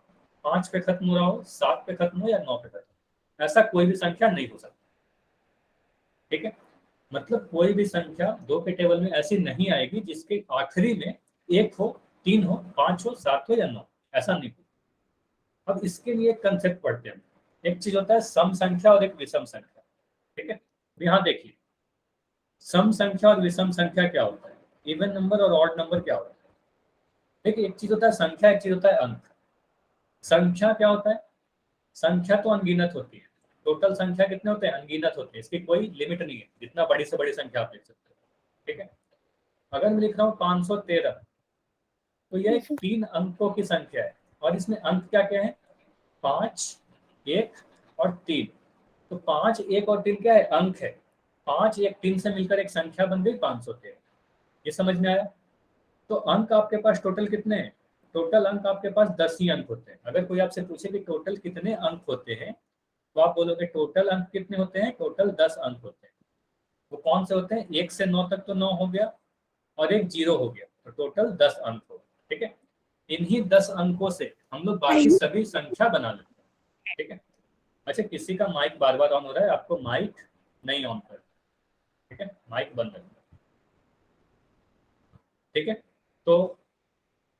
5 पे खत्म हो रहा हो, 7 पे खत्म हो, या 9 पे खत्म? ऐसा कोई भी संख्या नहीं हो सकता। ठीक है, मतलब कोई भी संख्या 2 के टेबल में ऐसी नहीं आएगी जिसके आखिरी में 1 हो, 3 हो, 5 हो, 7 हो या 9, ऐसा नहीं हो। अब इसके लिए एक कंसेप्ट पढ़ते हैं। एक चीज होता है सम संख्या और एक विषम संख्या। ठीक है, यहाँ देखिए, सम संख्या और विषम संख्या क्या होता है, इवन नंबर और ऑड नंबर क्या होता है। देखिए, एक चीज होता है संख्या, एक चीज होता है अंक। संख्या क्या होता है? संख्या तो अनगिनत होती है। टोटल संख्या कितने होते हैं? अनगिनत होते हैं, इसकी कोई लिमिट नहीं है, जितना बड़ी से बड़ी संख्या आप लिख सकते हो। ठीक है, अगर मैं लिख रहा हूँ 513, तो यह 3 अंकों की संख्या है, और इसमें अंक क्या क्या है? 5, 1 और 3। तो 5, 1 और 3 क्या है? अंक है। 5, 1, 3 से मिलकर एक संख्या बन गई 513। ये समझ में आया? तो अंक आपके पास टोटल कितने हैं? टोटल अंक आपके पास 10 ही अंक होते हैं। अगर कोई आपसे पूछे कि टोटल कितने अंक होते हैं, तो आप बोलोगे टोटल अंक कितने होते हैं? टोटल 10 अंक होते हैं। वो कौन से होते हैं? 1 से 9 तक तो 9 हो गया, और एक 0 हो गया, तो टोटल 10 अंक हो गए। ठीक है, इन्हीं 10 अंकों से हम लोग बाकी सभी संख्या बना लेते हैं। ठीक है, अच्छा, किसी का माइक बार बार ऑन हो रहा है, आपको माइक नहीं ऑन कर, ठीक है, माइक बंद कर। ठीक है, तो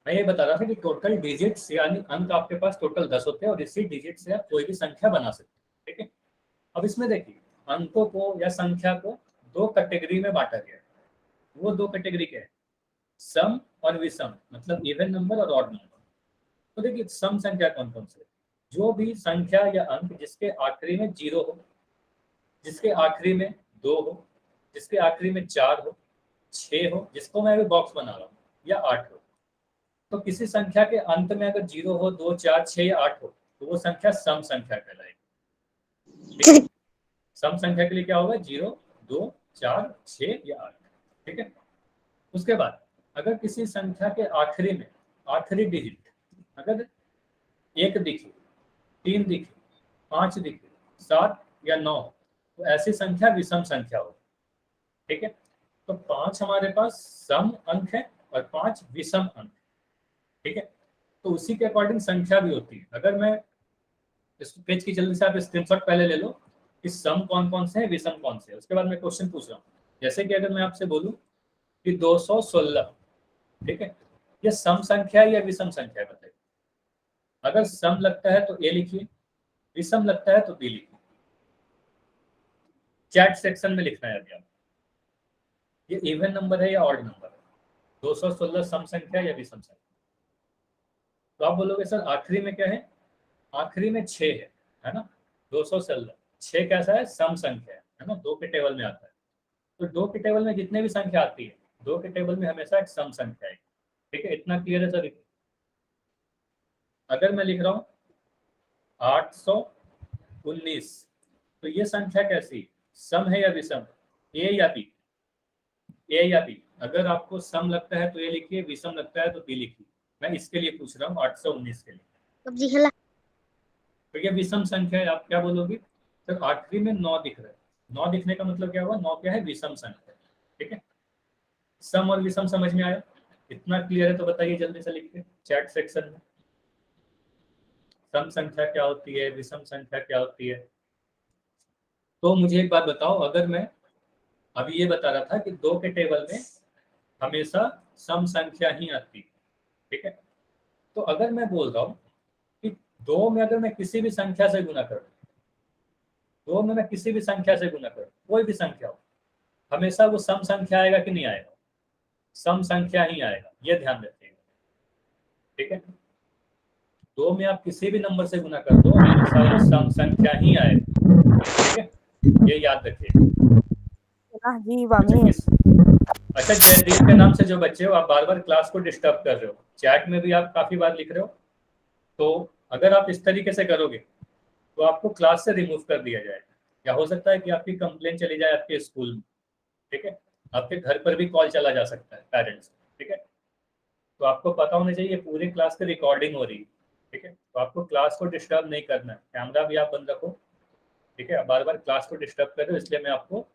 मैं ये बता रहा था कि टोटल डिजिट्स यानी अंक आपके पास टोटल 10 होते हैं, और इसी डिजिट से आप कोई भी संख्या बना सकते हैं। ठीक है, अब इसमें देखिए, अंकों को या संख्या को 2 कैटेगरी में बांटा गया है। वो 2 कैटेगरी के हैं, सम और विषम, मतलब इवन नंबर और ऑड नंबर। तो देखिए, सम संख्या कौन कौन से? जो भी संख्या या अंक जिसके आखिरी में 0 हो, जिसके आखिरी में 2 हो, जिसके आखिरी में 4 हो, 6 हो, जिसको मैं अभी बॉक्स बना रहा हूँ, या 8 हो। तो किसी संख्या के अंत में अगर 0 हो, 2, 4, 6 या 8 हो, तो वो संख्या सम संख्या कहलाएगी। ठीक है, सम संख्या के लिए क्या होगा? 0, 2, 4, 6 या 8। ठीक है, उसके बाद अगर किसी संख्या के आखिरी में आखिरी डिजिट अगर 1 दिखे, 3 दिखे, 5 दिखे, 7 या 9, तो ऐसी संख्या विषम संख्या हो। ठीक है, तो 5 हमारे पास सम अंक है और 5 विषम अंक। ठीक है, तो उसी के अकॉर्डिंग संख्या भी होती है। अगर मैं इस पेज की जल्दी से आप स्क्रीनशॉट पहले ले लो कि सम कौन कौन से हैं, विषम कौन से हैं, उसके बाद मैं क्वेश्चन पूछ रहा हूँ। जैसे कि अगर मैं आपसे बोलूं कि 216, ठीक है, ये सम संख्या है या विषम संख्या है बताइए। अगर सम लगता है तो ए लिखिए, विषम लगता है तो बी लिखिए। चैट सेक्शन में लिखना है अभी आप, ये इवन नंबर है या ऑड नंबर है, 216 सम संख्या या विषम संख्या। तो आप बोलोगे सर आखिरी में क्या है, आखिरी में 6 है ना। 216 6 कैसा है, सम संख्या है ना, 2 के टेबल में आता है। तो 2 के टेबल में जितने भी संख्या आती है, 2 के टेबल में हमेशा एक सम संख्या है। ठीक है, इतना क्लियर है सर। अगर मैं लिख रहा हूं 819, तो ये संख्या कैसी, सम है या विषम, ए या बी, ए या बी। अगर आपको सम लगता है तो ए लिखिए, विषम लगता है तो बी लिखिए। मैं इसके लिए पूछ रहा हूँ 819 के लिए। तो ये विषम संख्या है, आप क्या बोलोगे सर, आखिरी में 9 दिख रहा है। 9 दिखने का मतलब क्या हुआ, 9 क्या है, विषम संख्या। ठीक है, सम और विषम समझ में आया, इतना क्लियर है तो बताइए जल्दी से लिख के चैट सेक्शन में, सम संख्या क्या होती है, विषम संख्या क्या होती है। तो मुझे एक बात बताओ, अगर मैं अभी ये बता रहा था कि 2 के टेबल में हमेशा सम संख्या ही आती है। ठीक है, तो अगर मैं बोल रहा हूँ कि 2 में अगर मैं किसी भी संख्या से गुना करूँ, 2 में मैं किसी भी संख्या से गुना करूँ, कोई भी संख्या हो, हमेशा वो सम संख्या आएगा कि नहीं आएगा, सम संख्या ही आएगा, ये ध्यान रखिएगा। ठीक है, 2 में आप किसी भी नंबर से गुना कर दो, हमेशा वो सम संख्या ही आएगा। ठीक है, ये याद रखिएगा। अच्छा जयदीप के नाम से जो बच्चे हो, आप बार बार क्लास को डिस्टर्ब कर रहे हो, चैट में भी आप काफी बार लिख रहे हो। तो अगर आप इस तरीके से करोगे तो आपको क्लास से रिमूव कर दिया जाएगा, या हो सकता है कि आपकी कंप्लेन चली जाए आपके स्कूल में। ठीक है, आपके घर पर भी कॉल चला जा सकता है पेरेंट्स। ठीक है, तो आपको पता होना चाहिए पूरी क्लास की रिकॉर्डिंग हो रही है। ठीक है, तो आपको क्लास को डिस्टर्ब नहीं करना है, कैमरा भी आप बंद रखो। ठीक है, बार बार क्लास को डिस्टर्ब कर रहे हो, इसलिए मैं आपको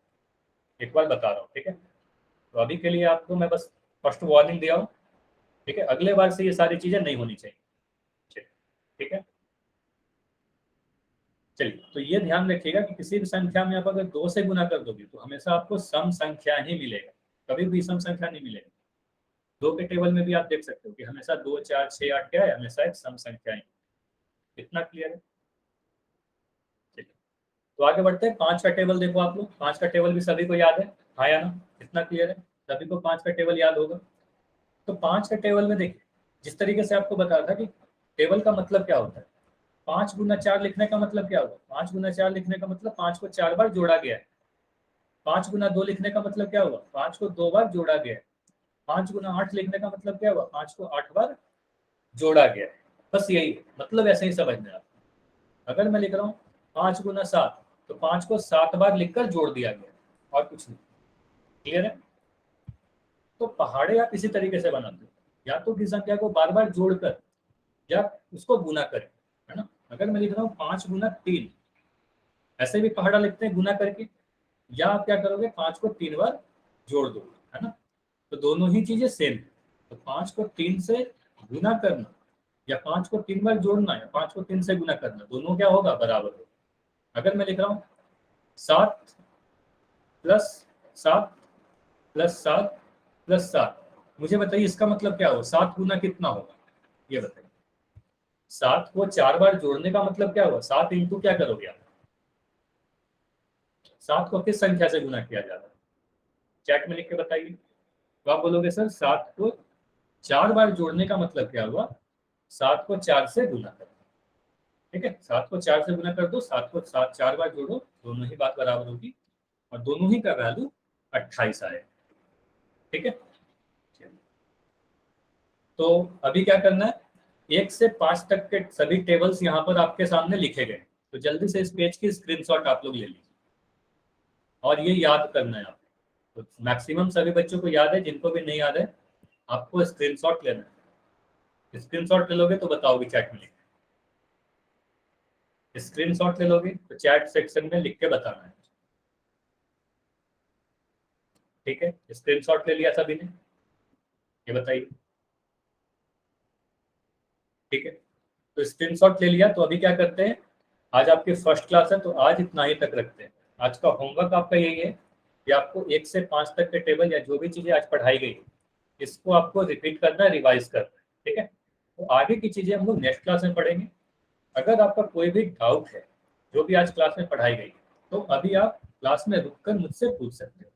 एक बार बता रहा हूँ। ठीक है, तो अभी के लिए आपको मैं बस फर्स्ट वार्निंग दिया हूँ। ठीक है, अगले बार से ये सारी चीजें नहीं होनी चाहिए। ठीक है, चलिए, तो ये ध्यान रखिएगा कि किसी भी संख्या में आप अगर 2 से गुना कर दोगे तो हमेशा आपको सम संख्या ही मिलेगा, कभी भी विषम संख्या नहीं मिलेगा। 2 के टेबल में भी आप देख सकते हो कि हमेशा 2, 4, 6, 8 क्या है, हमेशा एक सम संख्या है। इतना क्लियर है। चलिए, तो आगे बढ़ते हैं। 5 का टेबल देखो आप लोग, 5 का टेबल भी सभी को याद है, हाँ या ना, इतना क्लियर है, सभी को 5 का टेबल याद होगा। तो 5 का टेबल में देखिए, जिस तरीके से आपको बताया था कि टेबल का मतलब क्या होता है, 5 गुना 4 लिखने का मतलब क्या हुआ, 5 गुना 4 लिखने का मतलब 5 को 4 बार जोड़ा गया है। 5 गुना 2 लिखने का मतलब क्या हुआ, 5 को 2 बार जोड़ा गया है। 5 गुना 8 लिखने का मतलब क्या हुआ, 5 को 8 बार जोड़ा गया है। बस यही मतलब, ऐसे ही समझना आप। अगर मैं लिख रहा हूँ 5 गुना 7, तो 5 को 7 बार लिखकर जोड़ दिया गया, और कुछ नहीं। क्लियर है। तो पहाड़े आप इसी तरीके से बनाते हो, या तो किसी संख्या को बार बार जोड़कर या उसको गुना करें, है ना। अगर मैं लिख रहा हूँ 5 गुना 3, ऐसे भी पहाड़ा लिखते हैं गुना करके, या आप क्या करोगे 5 को 3 बार जोड़ दो, है ना। तो दोनों ही चीजें सेम है। तो 5 को 3 से गुना करना या 5 को 3 बार जोड़ना या 5 को 3 से गुना करना, दोनों क्या होगा, बराबर होगा। अगर मैं लिख रहा हूँ 7 प्लस 7 प्लस 7 प्लस 7, मुझे बताइए इसका मतलब क्या होगा, 7 गुना कितना होगा, ये बताइए। 7 को 4 बार जोड़ने का मतलब क्या होगा, 7 इंटू क्या करोगे आप, 7 को किस संख्या से गुना किया जाता है, चैट में लिख के बताइए। तो आप बोलोगे सर 7 को 4 बार जोड़ने का मतलब क्या हुआ, 7 को 4 से गुना कर। ठीक है, 7 को 4 से गुना कर दो, 7 को 7 4 बार जोड़ो, दोनों ही बात बराबर होगी और दोनों ही का वैल्यू 28 आएगा। ठीक है, तो अभी क्या करना है, 1 से 5 तक के सभी टेबल्स यहाँ पर आपके सामने लिखे गए। तो जल्दी से इस पेज की स्क्रीनशॉट आप लोग ले लीजिए और ये याद करना है आपको। तो मैक्सिमम सभी बच्चों को याद है, जिनको भी नहीं याद है आपको स्क्रीनशॉट लेना है। स्क्रीनशॉट ले लोगे तो बताओगे चैट में लिख के। स्क्रीनशॉट ले लोगे तो चैट सेक्शन में लिख के बताना है। ठीक है, स्क्रीनशॉट ले लिया सभी ने, ये बताइए। ठीक है, तो स्क्रीनशॉट ले लिया तो अभी क्या करते हैं, आज आपकी फर्स्ट क्लास है तो आज इतना ही तक रखते हैं। आज का होमवर्क आपका यही है कि आपको 1 से 5 तक के टेबल या जो भी चीजें आज पढ़ाई गई इसको आपको रिपीट करना है, रिवाइज करना है। ठीक है, तो आगे की चीजें हम लोग नेक्स्ट क्लास में पढ़ेंगे। अगर आपका कोई भी डाउट है जो भी आज क्लास में पढ़ाई गई तो अभी आप क्लास में रुककर मुझसे पूछ सकते हो।